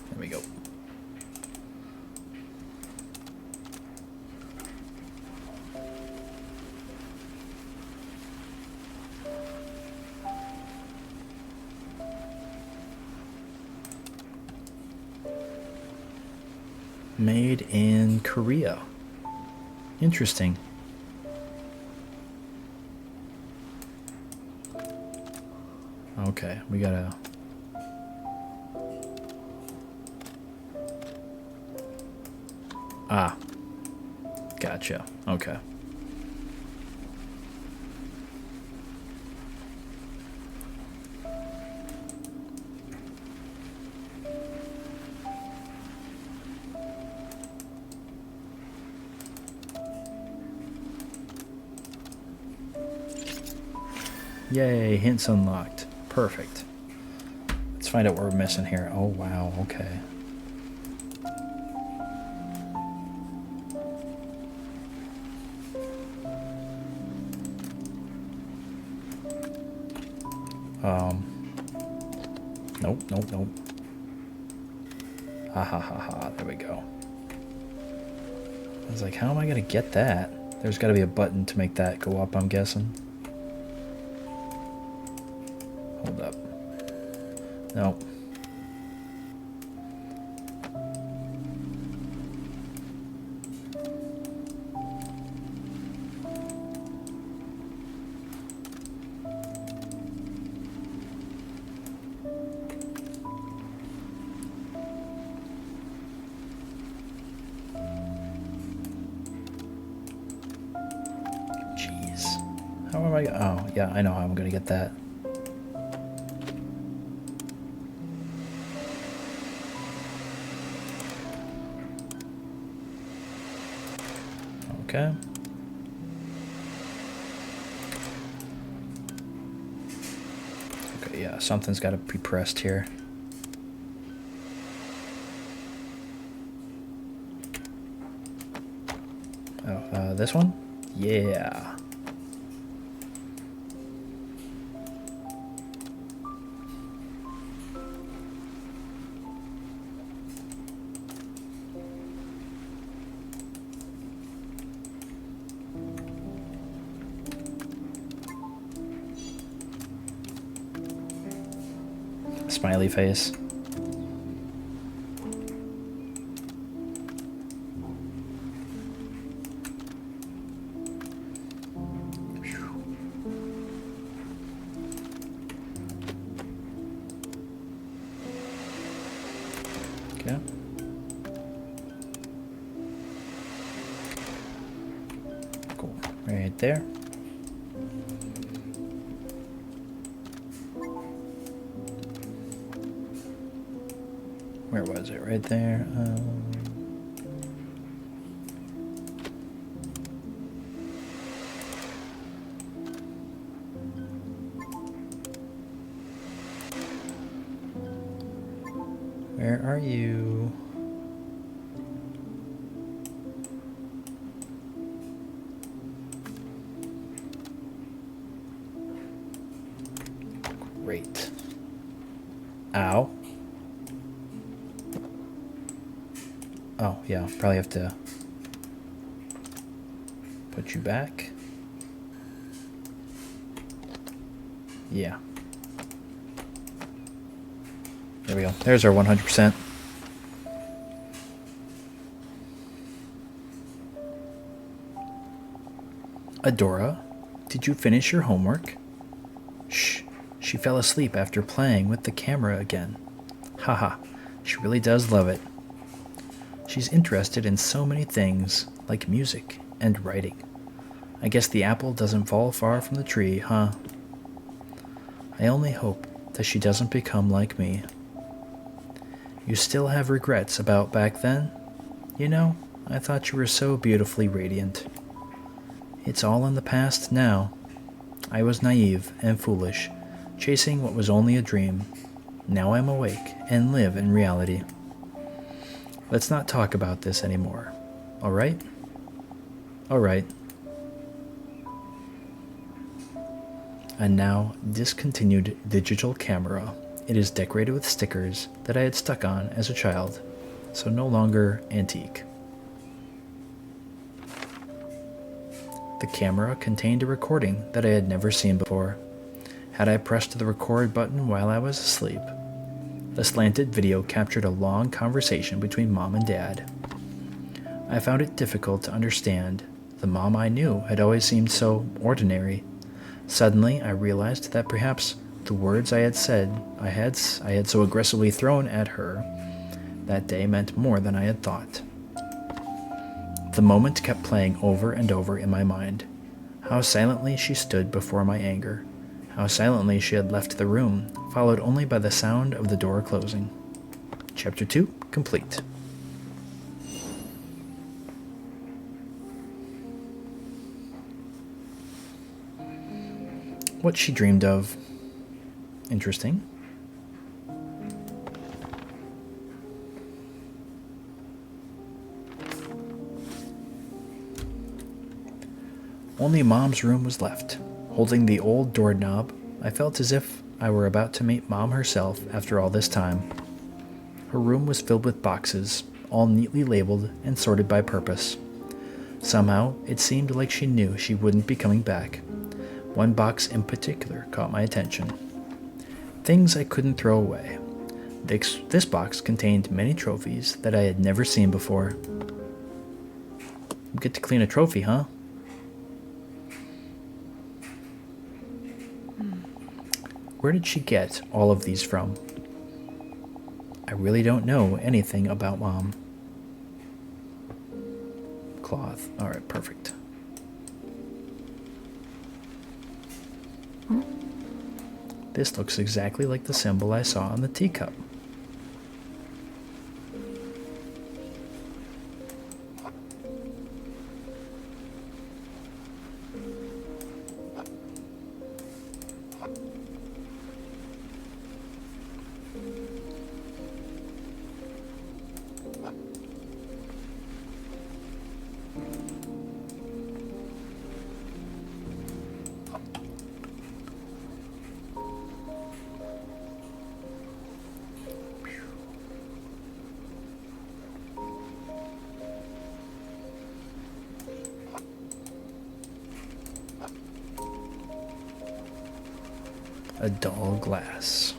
There we go. Made in Korea. Interesting. Okay, we gotta... Ah. Gotcha. Okay. Yay, hints unlocked. Perfect. Let's find out what we're missing here. Oh, wow, okay. Nope. Ha ha ha ha, there we go. I was like, how am I gonna get that? There's gotta be a button to make that go up, I'm guessing. Hold up. Nope. How am I? Oh, yeah, I know how I'm gonna get that. Okay. Okay, yeah, something's got to be pressed here. Oh, this one? Yeah. Smiley face. Okay. Cool. Right there. Where was it? Right there. Where are you? Great. Ow. Oh, yeah, probably have to put you back. Yeah. There we go. There's our 100%. Adora, did you finish your homework? Shh. She fell asleep after playing with the camera again. Haha, she really does love it. She's interested in so many things, like music and writing. I guess the apple doesn't fall far from the tree, huh? I only hope that she doesn't become like me. You still have regrets about back then? You know, I thought you were so beautifully radiant. It's all in the past now. I was naive and foolish, chasing what was only a dream. Now I'm awake and live in reality. Let's not talk about this anymore. Alright? Alright. And now, discontinued digital camera. It is decorated with stickers that I had stuck on as a child, so no longer antique. The camera contained a recording that I had never seen before. Had I pressed the record button while I was asleep? The slanted video captured a long conversation between Mom and Dad. I found it difficult to understand. The Mom I knew had always seemed so ordinary. Suddenly, I realized that perhaps the words I had so aggressively thrown at her that day meant more than I had thought. The moment kept playing over and over in my mind. How silently she stood before my anger. How silently she had left the room, followed only by the sound of the door closing. Chapter 2, complete. What she dreamed of. Interesting. Only Mom's room was left. Holding the old doorknob, I felt as if I were about to meet Mom herself after all this time. Her room was filled with boxes, all neatly labeled and sorted by purpose. Somehow, it seemed like she knew she wouldn't be coming back. One box in particular caught my attention. Things I couldn't throw away. This box contained many trophies that I had never seen before. Get to clean a trophy, huh? Where did she get all of these from? I really don't know anything about Mom. Cloth. Alright, perfect. This looks exactly like the symbol I saw on the teacup. A dull glass.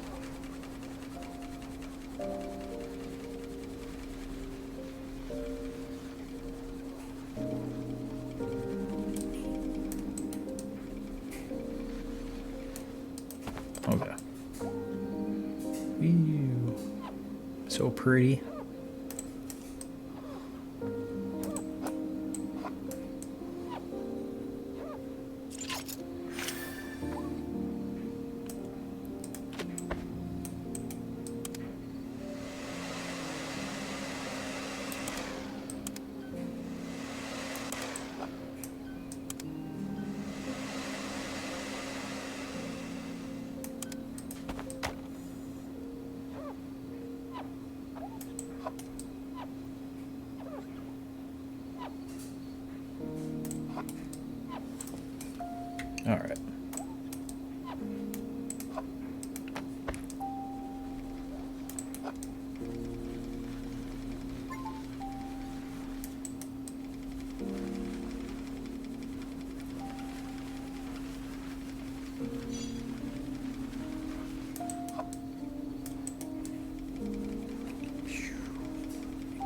Okay. Ew. So pretty. All right.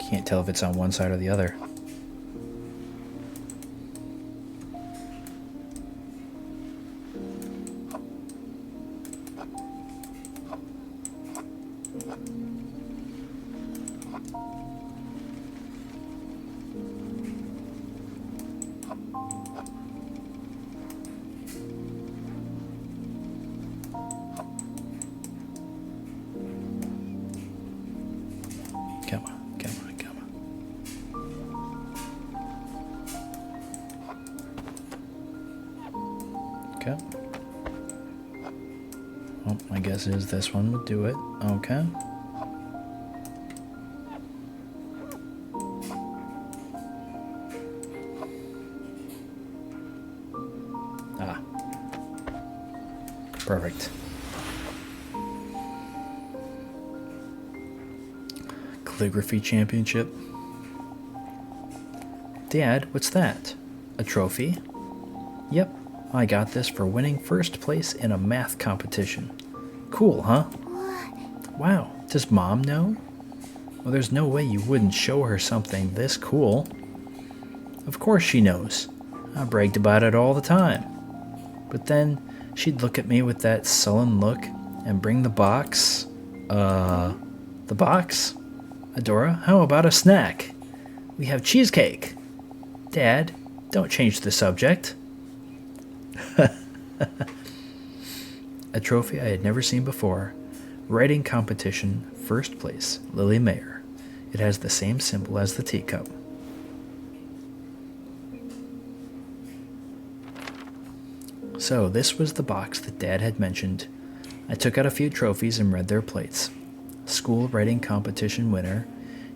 Can't tell if it's on one side or the other. Come on, come on, come on. Okay. Well, my guess is this one would do it. Okay. Ah. Perfect. Calligraphy championship. Dad, what's that? A trophy? Yep, I got this for winning first place in a math competition. Cool, huh? Wow, does Mom know? Well, there's no way you wouldn't show her something this cool. Of course she knows. I bragged about it all the time. But then she'd look at me with that sullen look and bring the box. The box? Adora, how about a snack? We have cheesecake. Dad, don't change the subject. A trophy I had never seen before. Writing competition, first place, Lily Mayer. It has the same symbol as the teacup. So this was the box that Dad had mentioned. I took out a few trophies and read their plates. School Writing Competition winner,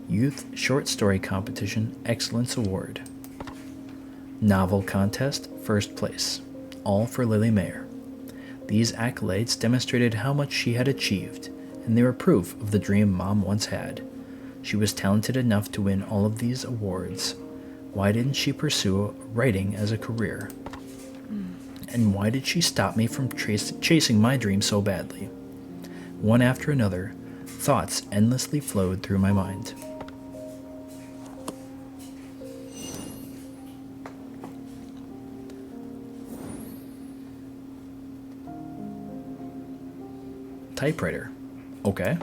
Youth Short Story Competition Excellence Award. Novel Contest, first place. All for Lily Mayer. These accolades demonstrated how much she had achieved, and they were proof of the dream Mom once had. She was talented enough to win all of these awards. Why didn't she pursue writing as a career? And why did she stop me from chasing my dream so badly? One after another, thoughts endlessly flowed through my mind. Typewriter. Okay.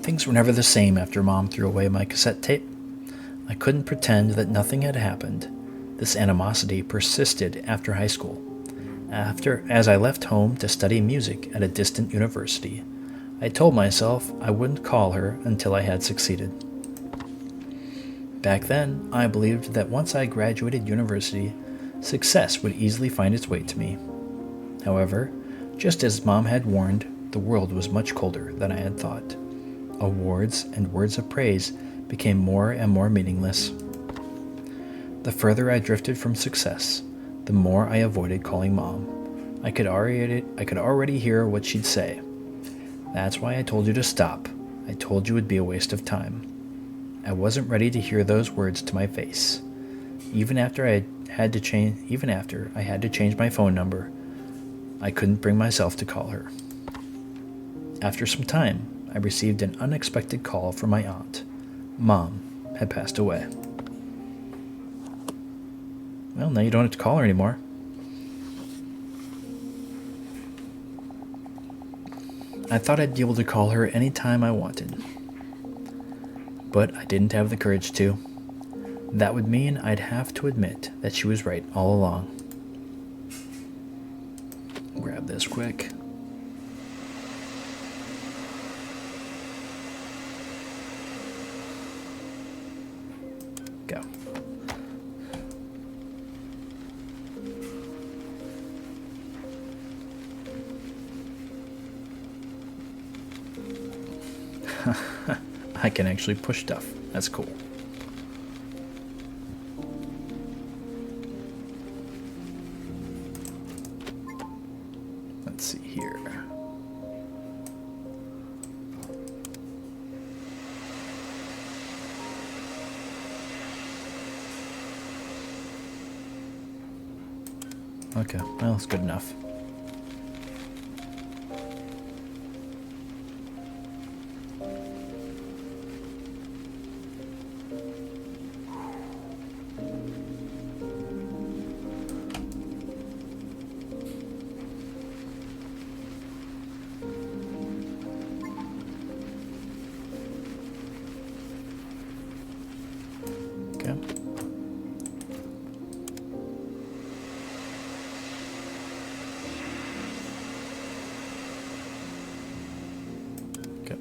Things were never the same after Mom threw away my cassette tape. I couldn't pretend that nothing had happened. This animosity persisted after high school. As I left home to study music at a distant university, I told myself I wouldn't call her until I had succeeded. Back then, I believed that once I graduated university, success would easily find its way to me. However, just as Mom had warned, the world was much colder than I had thought. Awards and words of praise became more and more meaningless. The further I drifted from success, the more I avoided calling Mom. I could already hear what she'd say. That's why I told you to stop. I told you it would be a waste of time. I wasn't ready to hear those words to my face. Even after I had to change my phone number, I couldn't bring myself to call her. After some time, I received an unexpected call from my aunt. Mom had passed away. Well, now you don't have to call her anymore. I thought I'd be able to call her anytime I wanted. But I didn't have the courage to. That would mean I'd have to admit that she was right all along. Grab this quick. Go. I can actually push stuff. That's cool. Okay, well, that's good enough. Okay. Okay.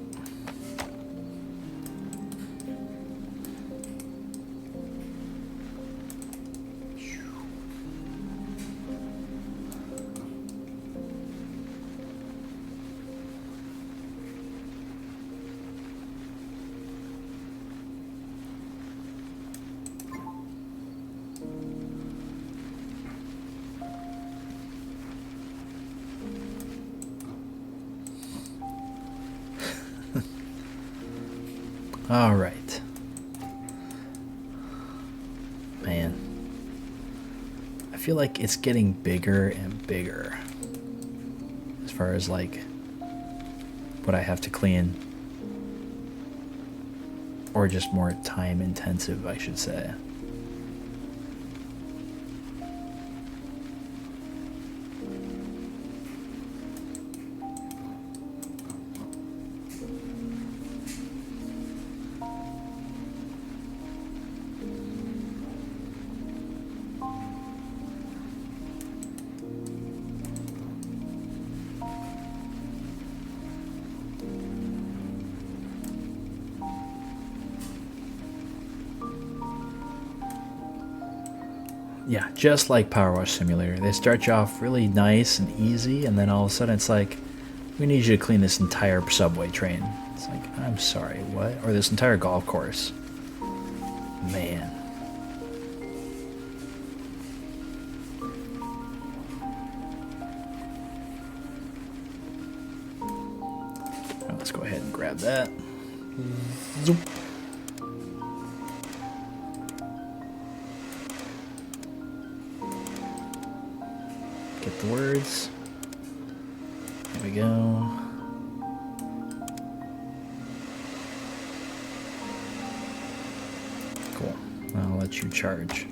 All right. Man. I feel like it's getting bigger and bigger as far as like what I have to clean. Or just more time intensive, I should say. Yeah, just like Power Wash Simulator. They start you off really nice and easy, and then all of a sudden it's like, we need you to clean this entire subway train. It's like, I'm sorry, what? Or this entire golf course. Man. Right, let's go ahead and grab that. Zoop. Get the words. There we go. Cool. I'll let you charge.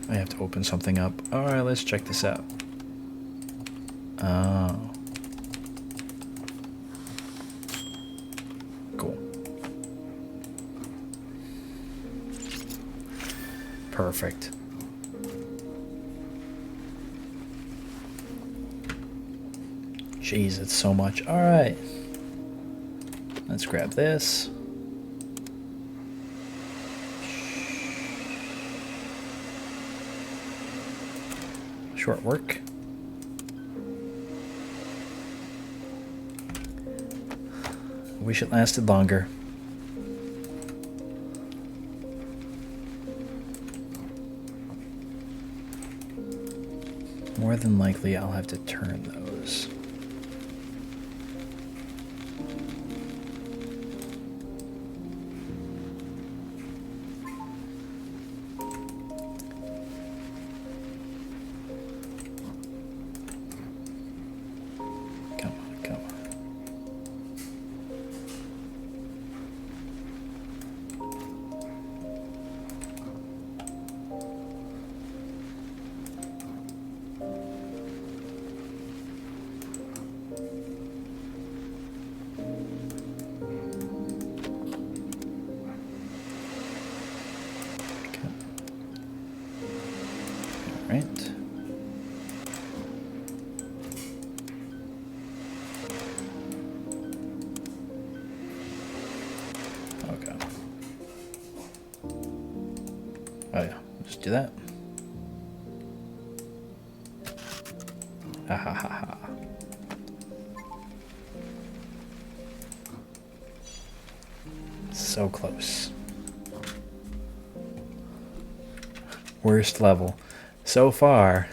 I have to open something up. Alright, let's check this out. Oh. Cool. Perfect. Jeez, it's so much. Alright. Let's grab this. Short work. Wish it lasted longer. More than likely, I'll have to turn those. Come on, come on. Right. Okay. Oh yeah, just do that. Ha ha ha ha. So close. Worst level. So far.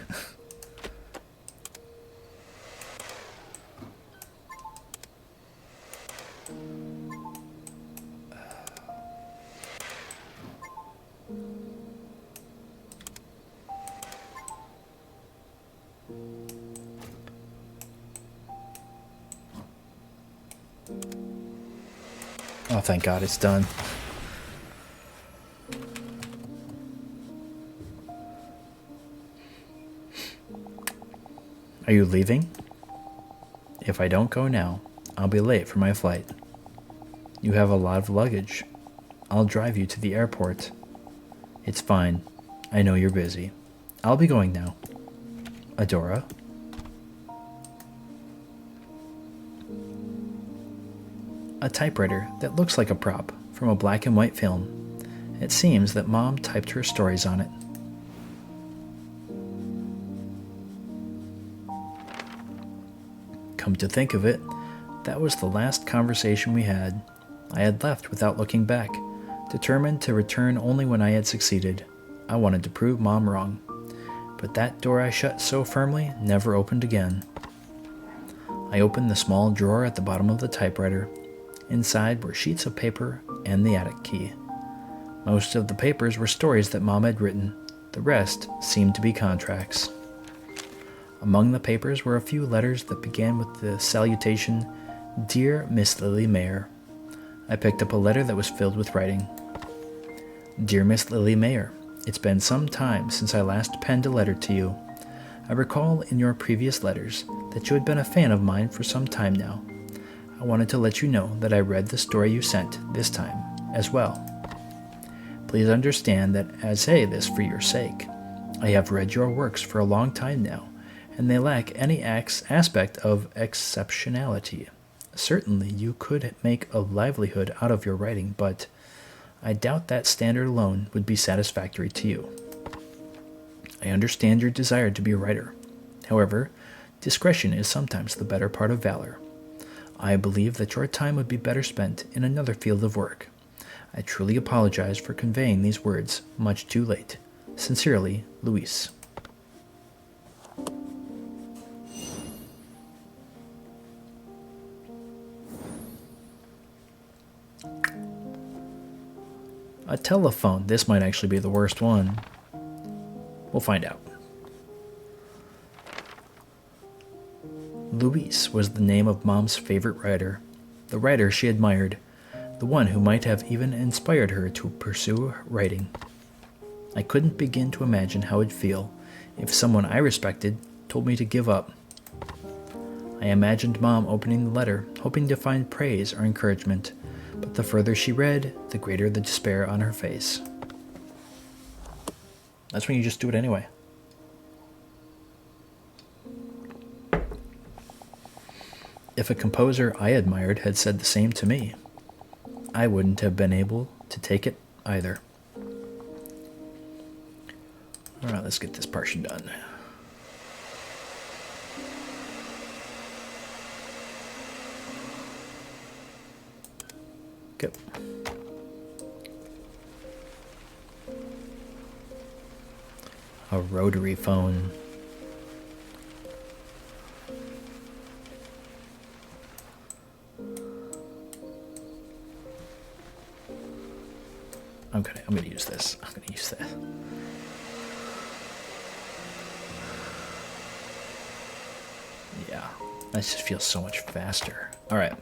thank God it's done. Are you leaving? If I don't go now, I'll be late for my flight. You have a lot of luggage. I'll drive you to the airport. It's fine. I know you're busy. I'll be going now. Adora? A typewriter that looks like a prop from a black and white film. It seems that Mom typed her stories on it. Come to think of it, that was the last conversation we had. I had left without looking back, determined to return only when I had succeeded. I wanted to prove Mom wrong. But that door I shut so firmly never opened again. I opened the small drawer at the bottom of the typewriter. Inside were sheets of paper and the attic key. Most of the papers were stories that Mom had written. The rest seemed to be contracts. Among the papers were a few letters that began with the salutation, "Dear Miss Lily Mayer." I picked up a letter that was filled with writing. Dear Miss Lily Mayer, it's been some time since I last penned a letter to you. I recall in your previous letters that you had been a fan of mine for some time now. I wanted to let you know that I read the story you sent this time as well. Please understand that I say this for your sake. I have read your works for a long time now, and they lack any aspect of exceptionality. Certainly you could make a livelihood out of your writing, but I doubt that standard alone would be satisfactory to you. I understand your desire to be a writer. However, discretion is sometimes the better part of valor. I believe that your time would be better spent in another field of work. I truly apologize for conveying these words much too late. Sincerely, Luis. A telephone. This might actually be the worst one. We'll find out. Luis was the name of Mom's favorite writer, the writer she admired, the one who might have even inspired her to pursue writing. I couldn't begin to imagine how it'd feel if someone I respected told me to give up. I imagined Mom opening the letter, hoping to find praise or encouragement, but the further she read, the greater the despair on her face. That's when you just do it anyway. If a composer I admired had said the same to me, I wouldn't have been able to take it either. Alright, let's get this portion done. Go. A rotary phone. I'm gonna use this. I'm gonna use that. Yeah, that just feels so much faster. All right.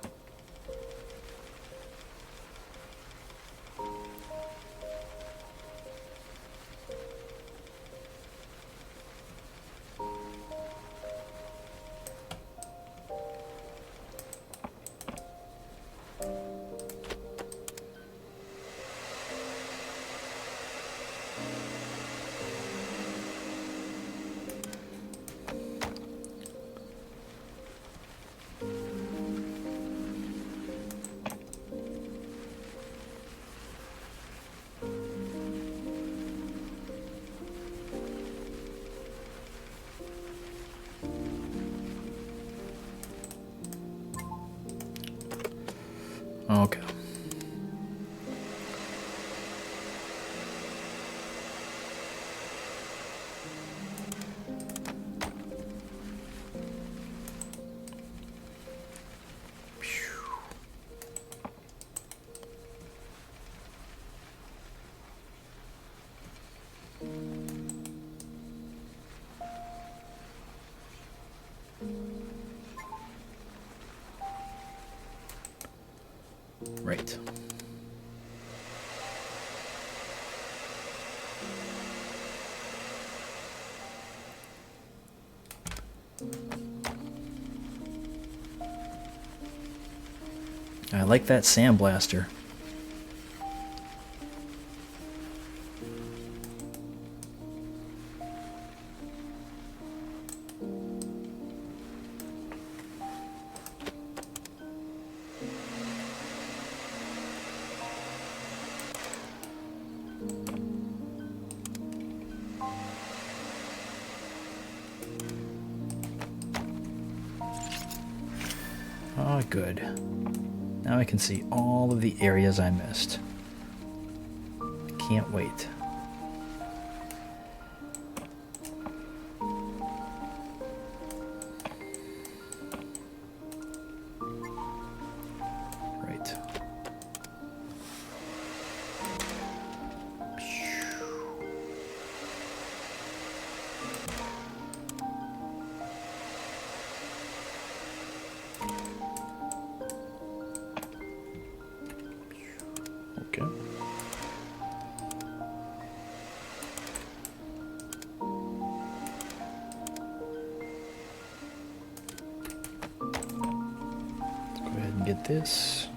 I like that sandblaster. Oh, good. Now I can see all of the areas I missed. Can't wait. Right. Okay. Let's go ahead and get this.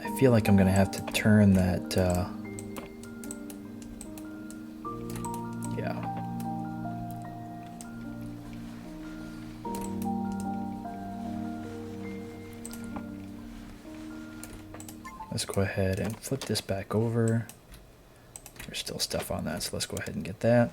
I feel like I'm gonna have to turn that, yeah. Let's go ahead and flip this back over. There's still stuff on that, so let's go ahead and get that.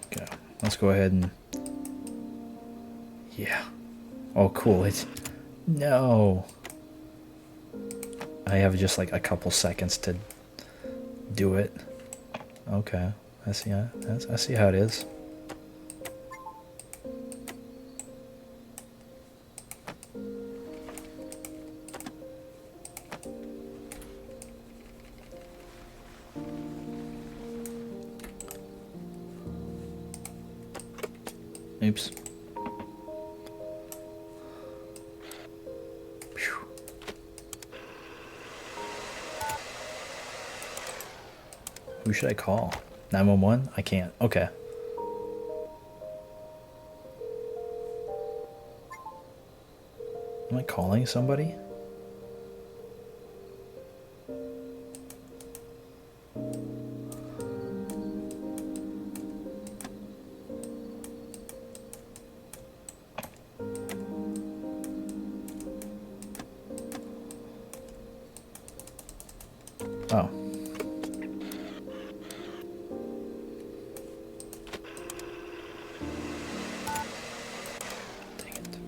Okay, let's go ahead and, yeah. Oh, cool. It's, no. I have just like a couple seconds to do it. Okay, I see how it is. Oops. Phew. Who should I call? 911? I can't. Okay. Am I calling somebody? Oh. Dang it.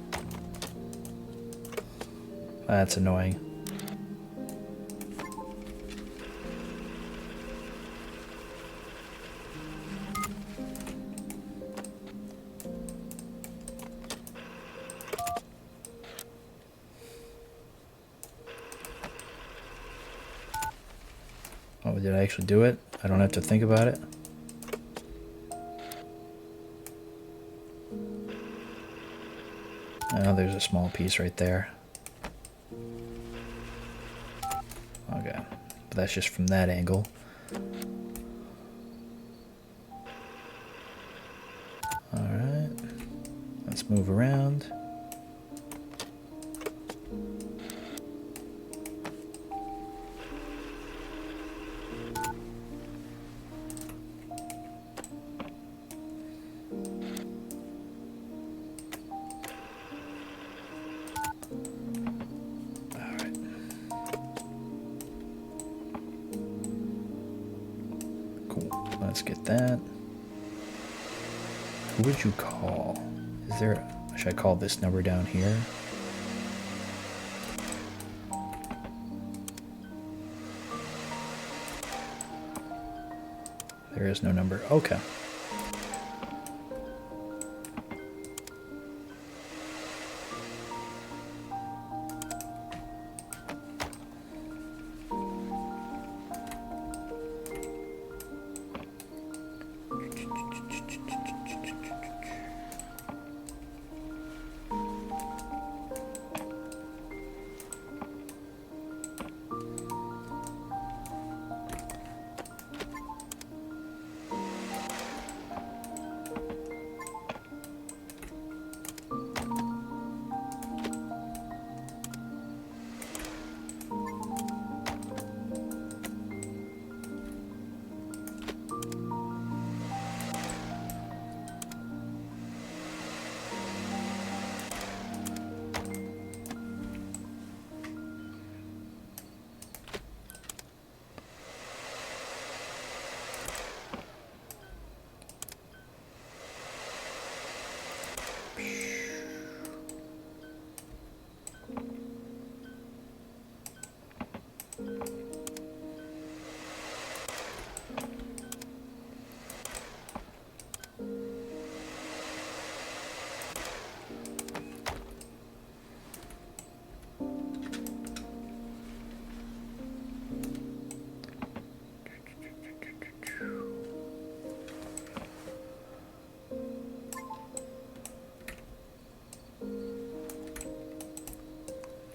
That's annoying. Oh, did I actually do it? I don't have to think about it? Oh, there's a small piece right there. Okay, but that's just from that angle. Alright, let's move around. Let's get that. Who would you call? Is there... Should I call this number down here? There is no number. Okay.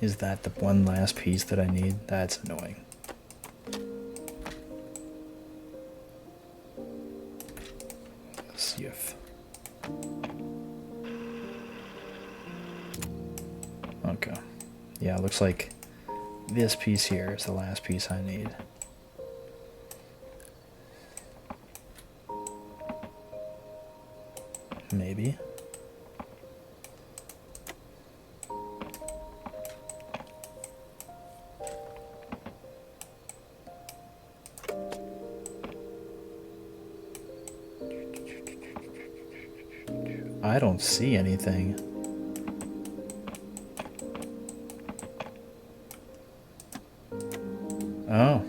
Is that the one last piece that I need? That's annoying. Let's see if... Okay. Yeah, it looks like this piece here is the last piece I need. Maybe. I don't see anything. Oh.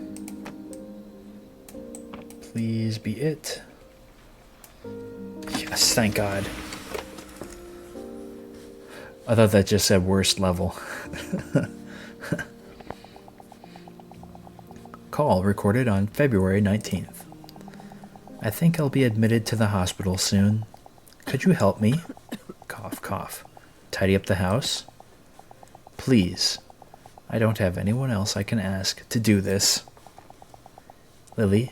Please be it. Yes, thank God. I thought that just said worst level. Call recorded on February 19th. I think I'll be admitted to the hospital soon. Could you help me? Cough, cough. Tidy up the house? Please. I don't have anyone else I can ask to do this. Lily,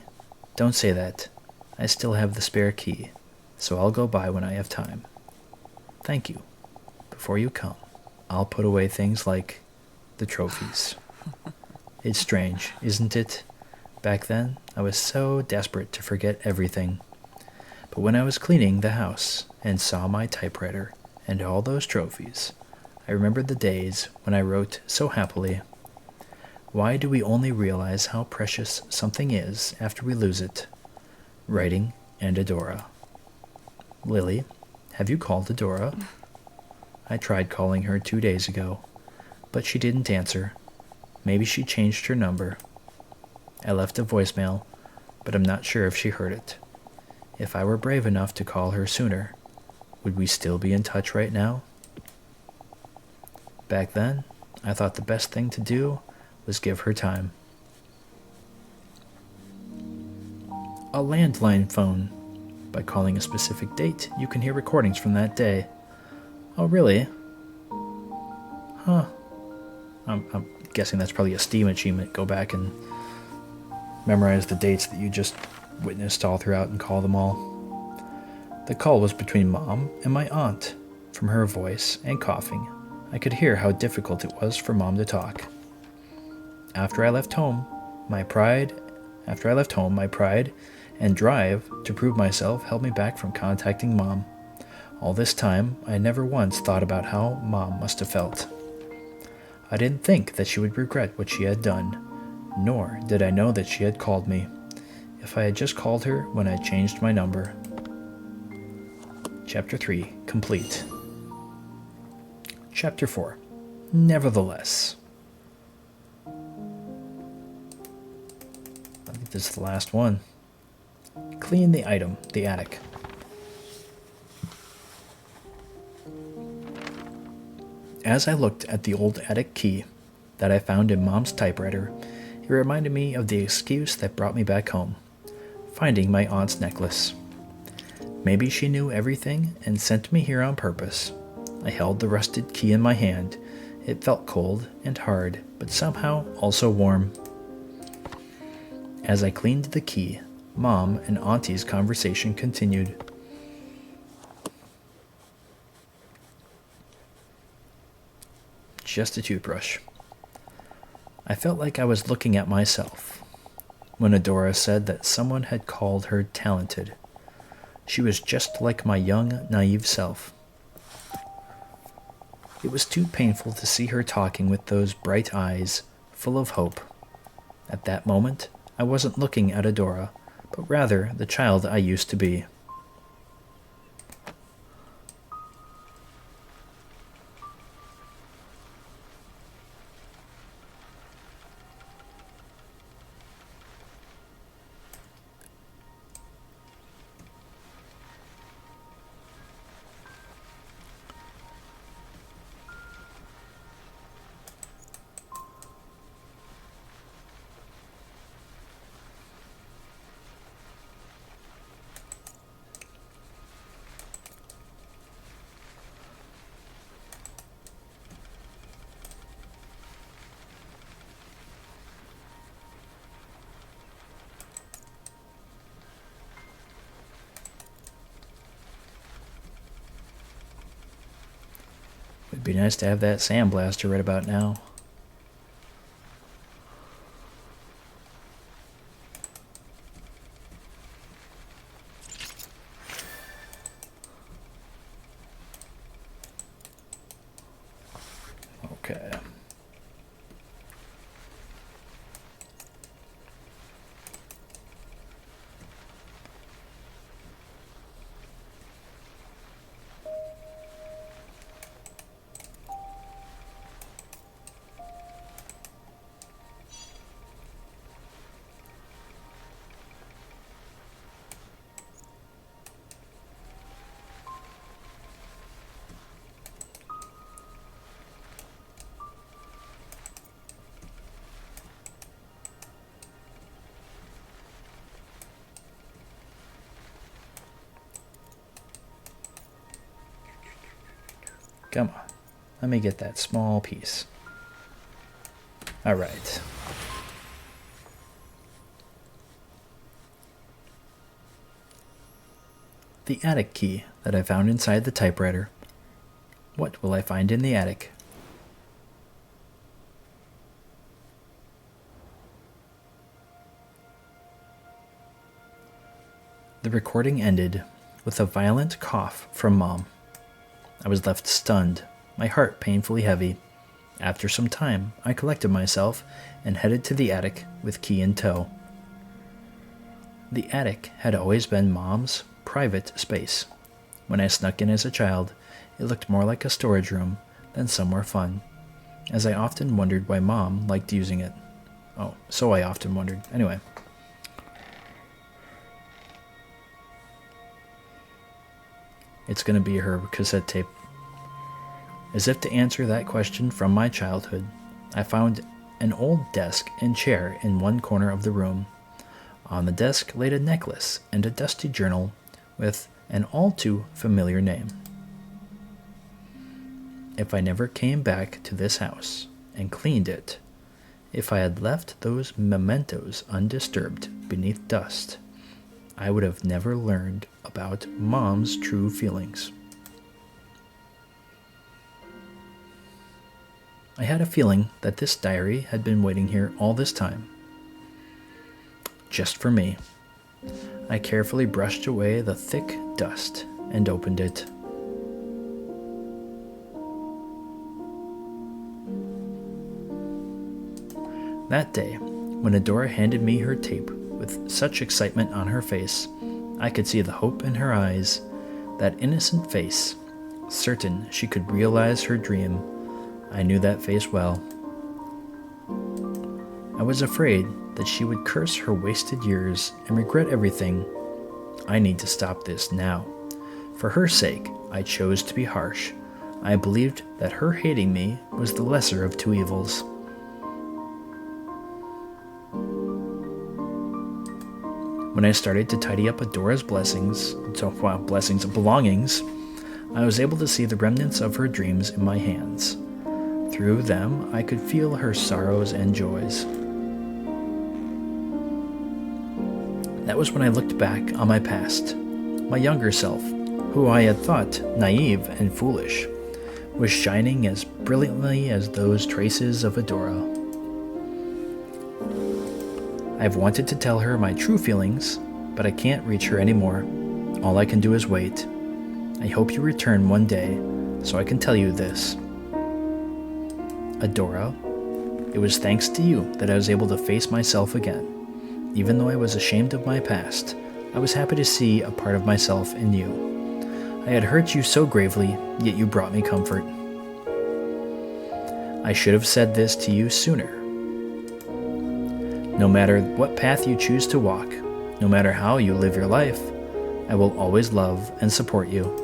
don't say that. I still have the spare key, so I'll go by when I have time. Thank you. Before you come, I'll put away things like the trophies. It's strange, isn't it? Back then, I was so desperate to forget everything. But when I was cleaning the house and saw my typewriter and all those trophies, I remembered the days when I wrote so happily. Why do we only realize how precious something is after we lose it? Writing and Adora. Lily, have you called Adora? I tried calling her 2 days ago, but she didn't answer. Maybe she changed her number. I left a voicemail, but I'm not sure if she heard it. If I were brave enough to call her sooner, would we still be in touch right now? Back then, I thought the best thing to do was give her time. A landline phone. By calling a specific date, you can hear recordings from that day. Oh, really? Huh. I'm guessing that's probably a Steam achievement. Go back and memorize the dates that you just witnessed all throughout and call them all. The call was between Mom and my aunt. From her voice and coughing, I could hear how difficult it was for Mom to talk. After I left home, my pride and drive to prove myself held me back from contacting Mom. All this time, I never once thought about how Mom must have felt. I didn't think that she would regret what she had done, nor did I know that she had called me. If I had just called her when I changed my number. Chapter 3, complete. Chapter 4, nevertheless. I think this is the last one. Clean the item, the attic. As I looked at the old attic key that I found in Mom's typewriter, it reminded me of the excuse that brought me back home, finding my aunt's necklace. Maybe she knew everything and sent me here on purpose. I held the rusted key in my hand. It felt cold and hard, but somehow also warm. As I cleaned the key, Mom and Auntie's conversation continued. Just a toothbrush. I felt like I was looking at myself when Adora said that someone had called her talented. She was just like my young, naive self. It was too painful to see her talking with those bright eyes, full of hope. At that moment, I wasn't looking at Adora, but rather the child I used to be. It'd be nice to have that sandblaster right about now. Okay. Come on. Let me get that small piece. All right. The attic key that I found inside the typewriter. What will I find in the attic? The recording ended with a violent cough from Mom. I was left stunned, my heart painfully heavy. After some time, I collected myself and headed to the attic with key in tow. The attic had always been Mom's private space. When I snuck in as a child, it looked more like a storage room than somewhere fun, as I often wondered why Mom liked using it. Oh, so I often wondered. Anyway. It's going to be her cassette tape. As if to answer that question from my childhood, I found an old desk and chair in one corner of the room. On the desk laid a necklace and a dusty journal with an all too familiar name. If I never came back to this house and cleaned it, if I had left those mementos undisturbed beneath dust, I would have never learned about Mom's true feelings. I had a feeling that this diary had been waiting here all this time. Just for me. I carefully brushed away the thick dust and opened it. That day, when Adora handed me her tape with such excitement on her face, I could see the hope in her eyes, that innocent face, certain she could realize her dream. I knew that face well. I was afraid that she would curse her wasted years and regret everything. I need to stop this now. For her sake, I chose to be harsh. I believed that her hating me was the lesser of two evils. When I started to tidy up Adora's belongings, I was able to see the remnants of her dreams in my hands. Through them, I could feel her sorrows and joys. That was when I looked back on my past. My younger self, who I had thought naive and foolish, was shining as brilliantly as those traces of Adora. I've wanted to tell her my true feelings, but I can't reach her anymore. All I can do is wait. I hope you return one day, so I can tell you this. Adora, it was thanks to you that I was able to face myself again. Even though I was ashamed of my past, I was happy to see a part of myself in you. I had hurt you so gravely, yet you brought me comfort. I should have said this to you sooner. No matter what path you choose to walk, no matter how you live your life, I will always love and support you.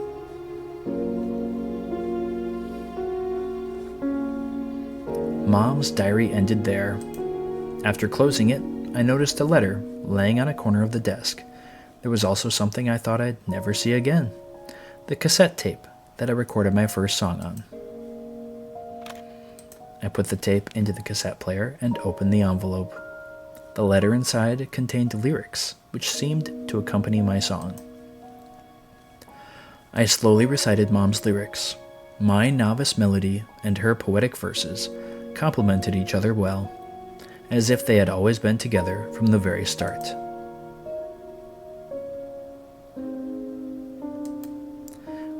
Mom's diary ended there. After closing it, I noticed a letter laying on a corner of the desk. There was also something I thought I'd never see again. The cassette tape that I recorded my first song on. I put the tape into the cassette player and opened the envelope. The letter inside contained lyrics, which seemed to accompany my song. I slowly recited Mom's lyrics. My novice melody and her poetic verses complemented each other well, as if they had always been together from the very start.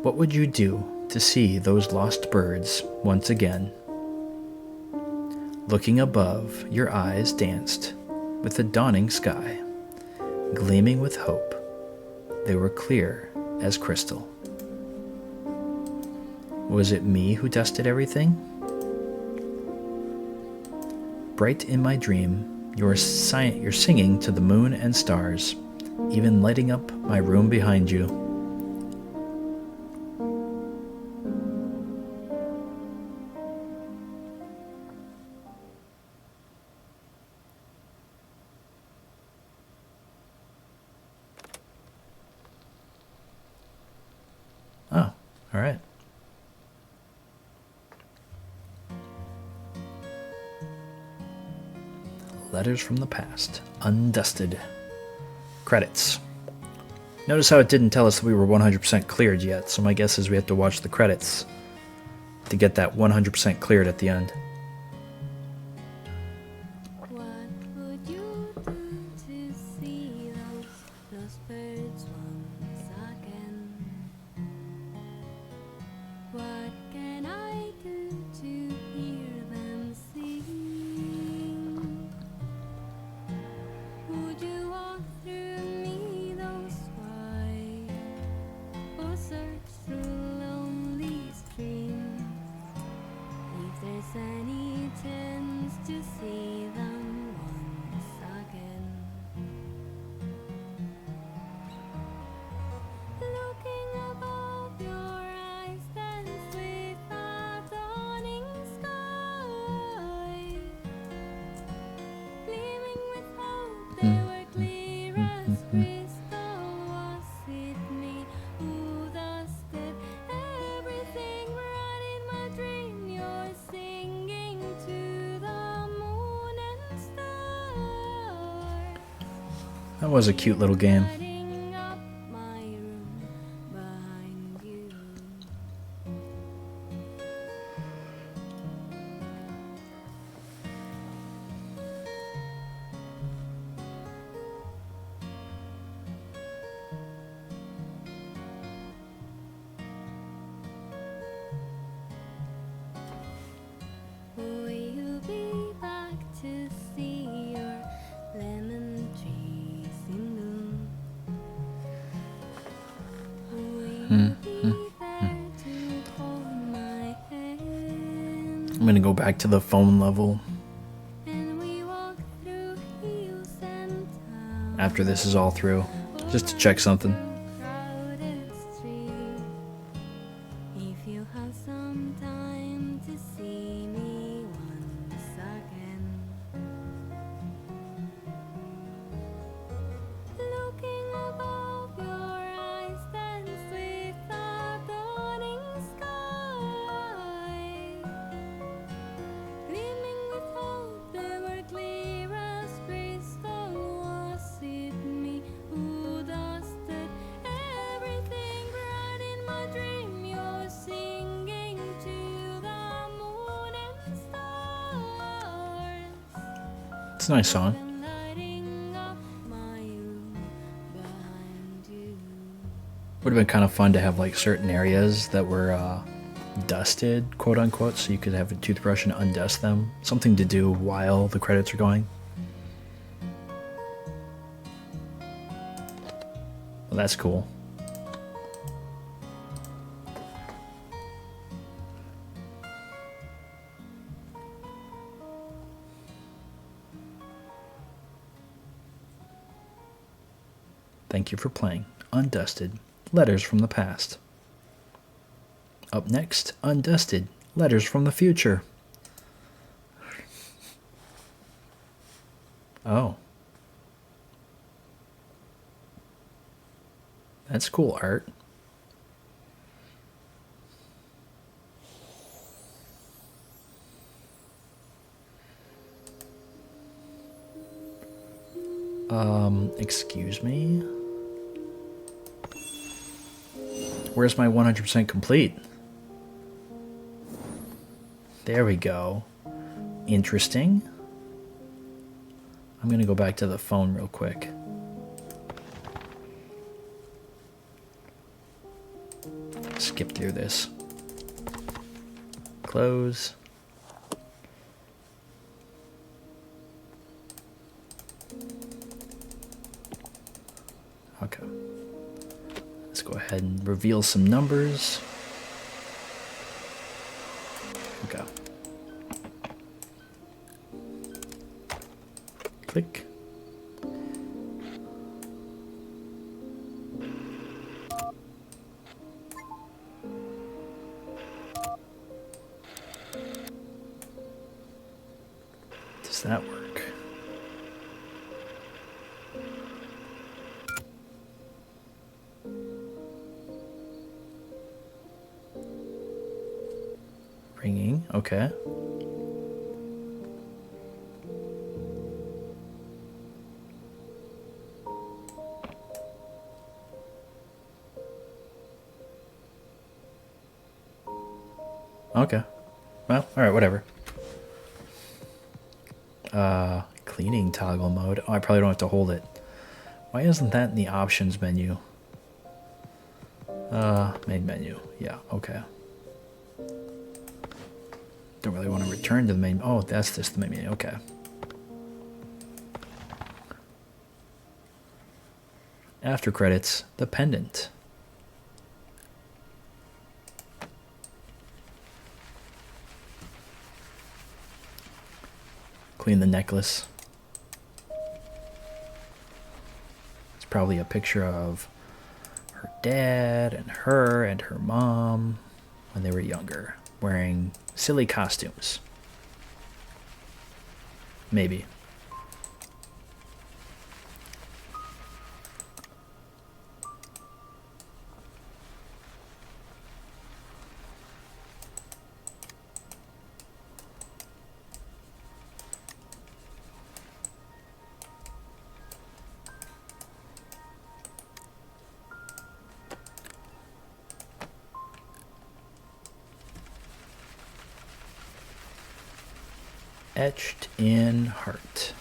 What would you do to see those lost birds once again? Looking above, your eyes danced with the dawning sky, gleaming with hope. They were clear as crystal. Was it me who dusted everything? Bright in my dream, you're singing to the moon and stars, even lighting up my room behind you. Oh, all right. Letters from the Past. Undusted. Credits. Notice how it didn't tell us that we were 100% cleared yet, so my guess is we have to watch the credits to get that 100% cleared at the end. That was a cute little game. I'm gonna go back to the phone level after this is all through, just to check something. It's a nice song. Would have been kind of fun to have like certain areas that were dusted, quote unquote, so you could have a toothbrush and undust them. Something to do while the credits are going. Well, that's cool. Thank you for playing Undusted, Letters from the Past. Up next, Undusted, Letters from the Future. Oh. That's cool art. Excuse me? Where's my 100% complete? There we go. Interesting. I'm going to go back to the phone real quick. Skip through this. Close. Okay. Let's go ahead and reveal some numbers. Okay. Click. Does that work? Ringing, okay. Okay. Well, alright, whatever. Cleaning toggle mode. Oh, I probably don't have to hold it. Why isn't that in the options menu? Main menu. Yeah, okay. Don't really want to return to the main. Oh, that's just the main menu. Okay. After credits, the pendant. Clean the necklace. It's probably a picture of her dad and her mom when they were younger, wearing silly costumes. Maybe. Etched in heart.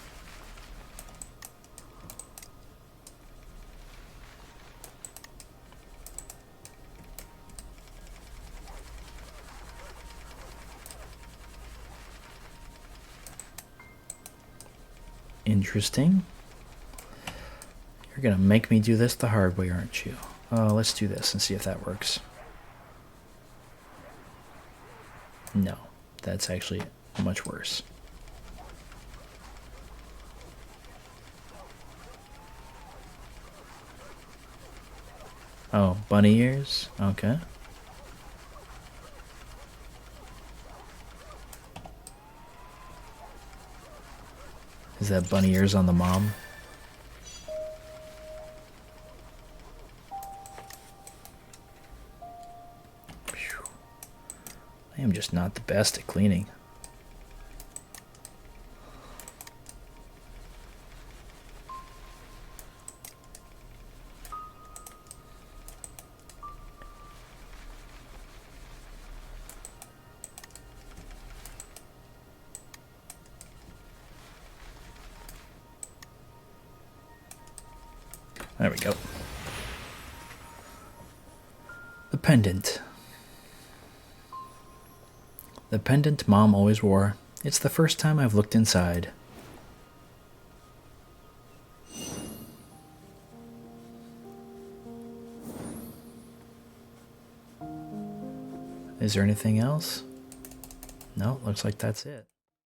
Interesting. You're gonna make me do this the hard way, aren't you? Let's do this and see if that works. No, that's actually much worse. Oh, bunny ears? Okay. Is that bunny ears on the mom? Phew. I am just not the best at cleaning. There we go. The pendant. The pendant Mom always wore. It's the first time I've looked inside. Is there anything else? No, looks like that's it.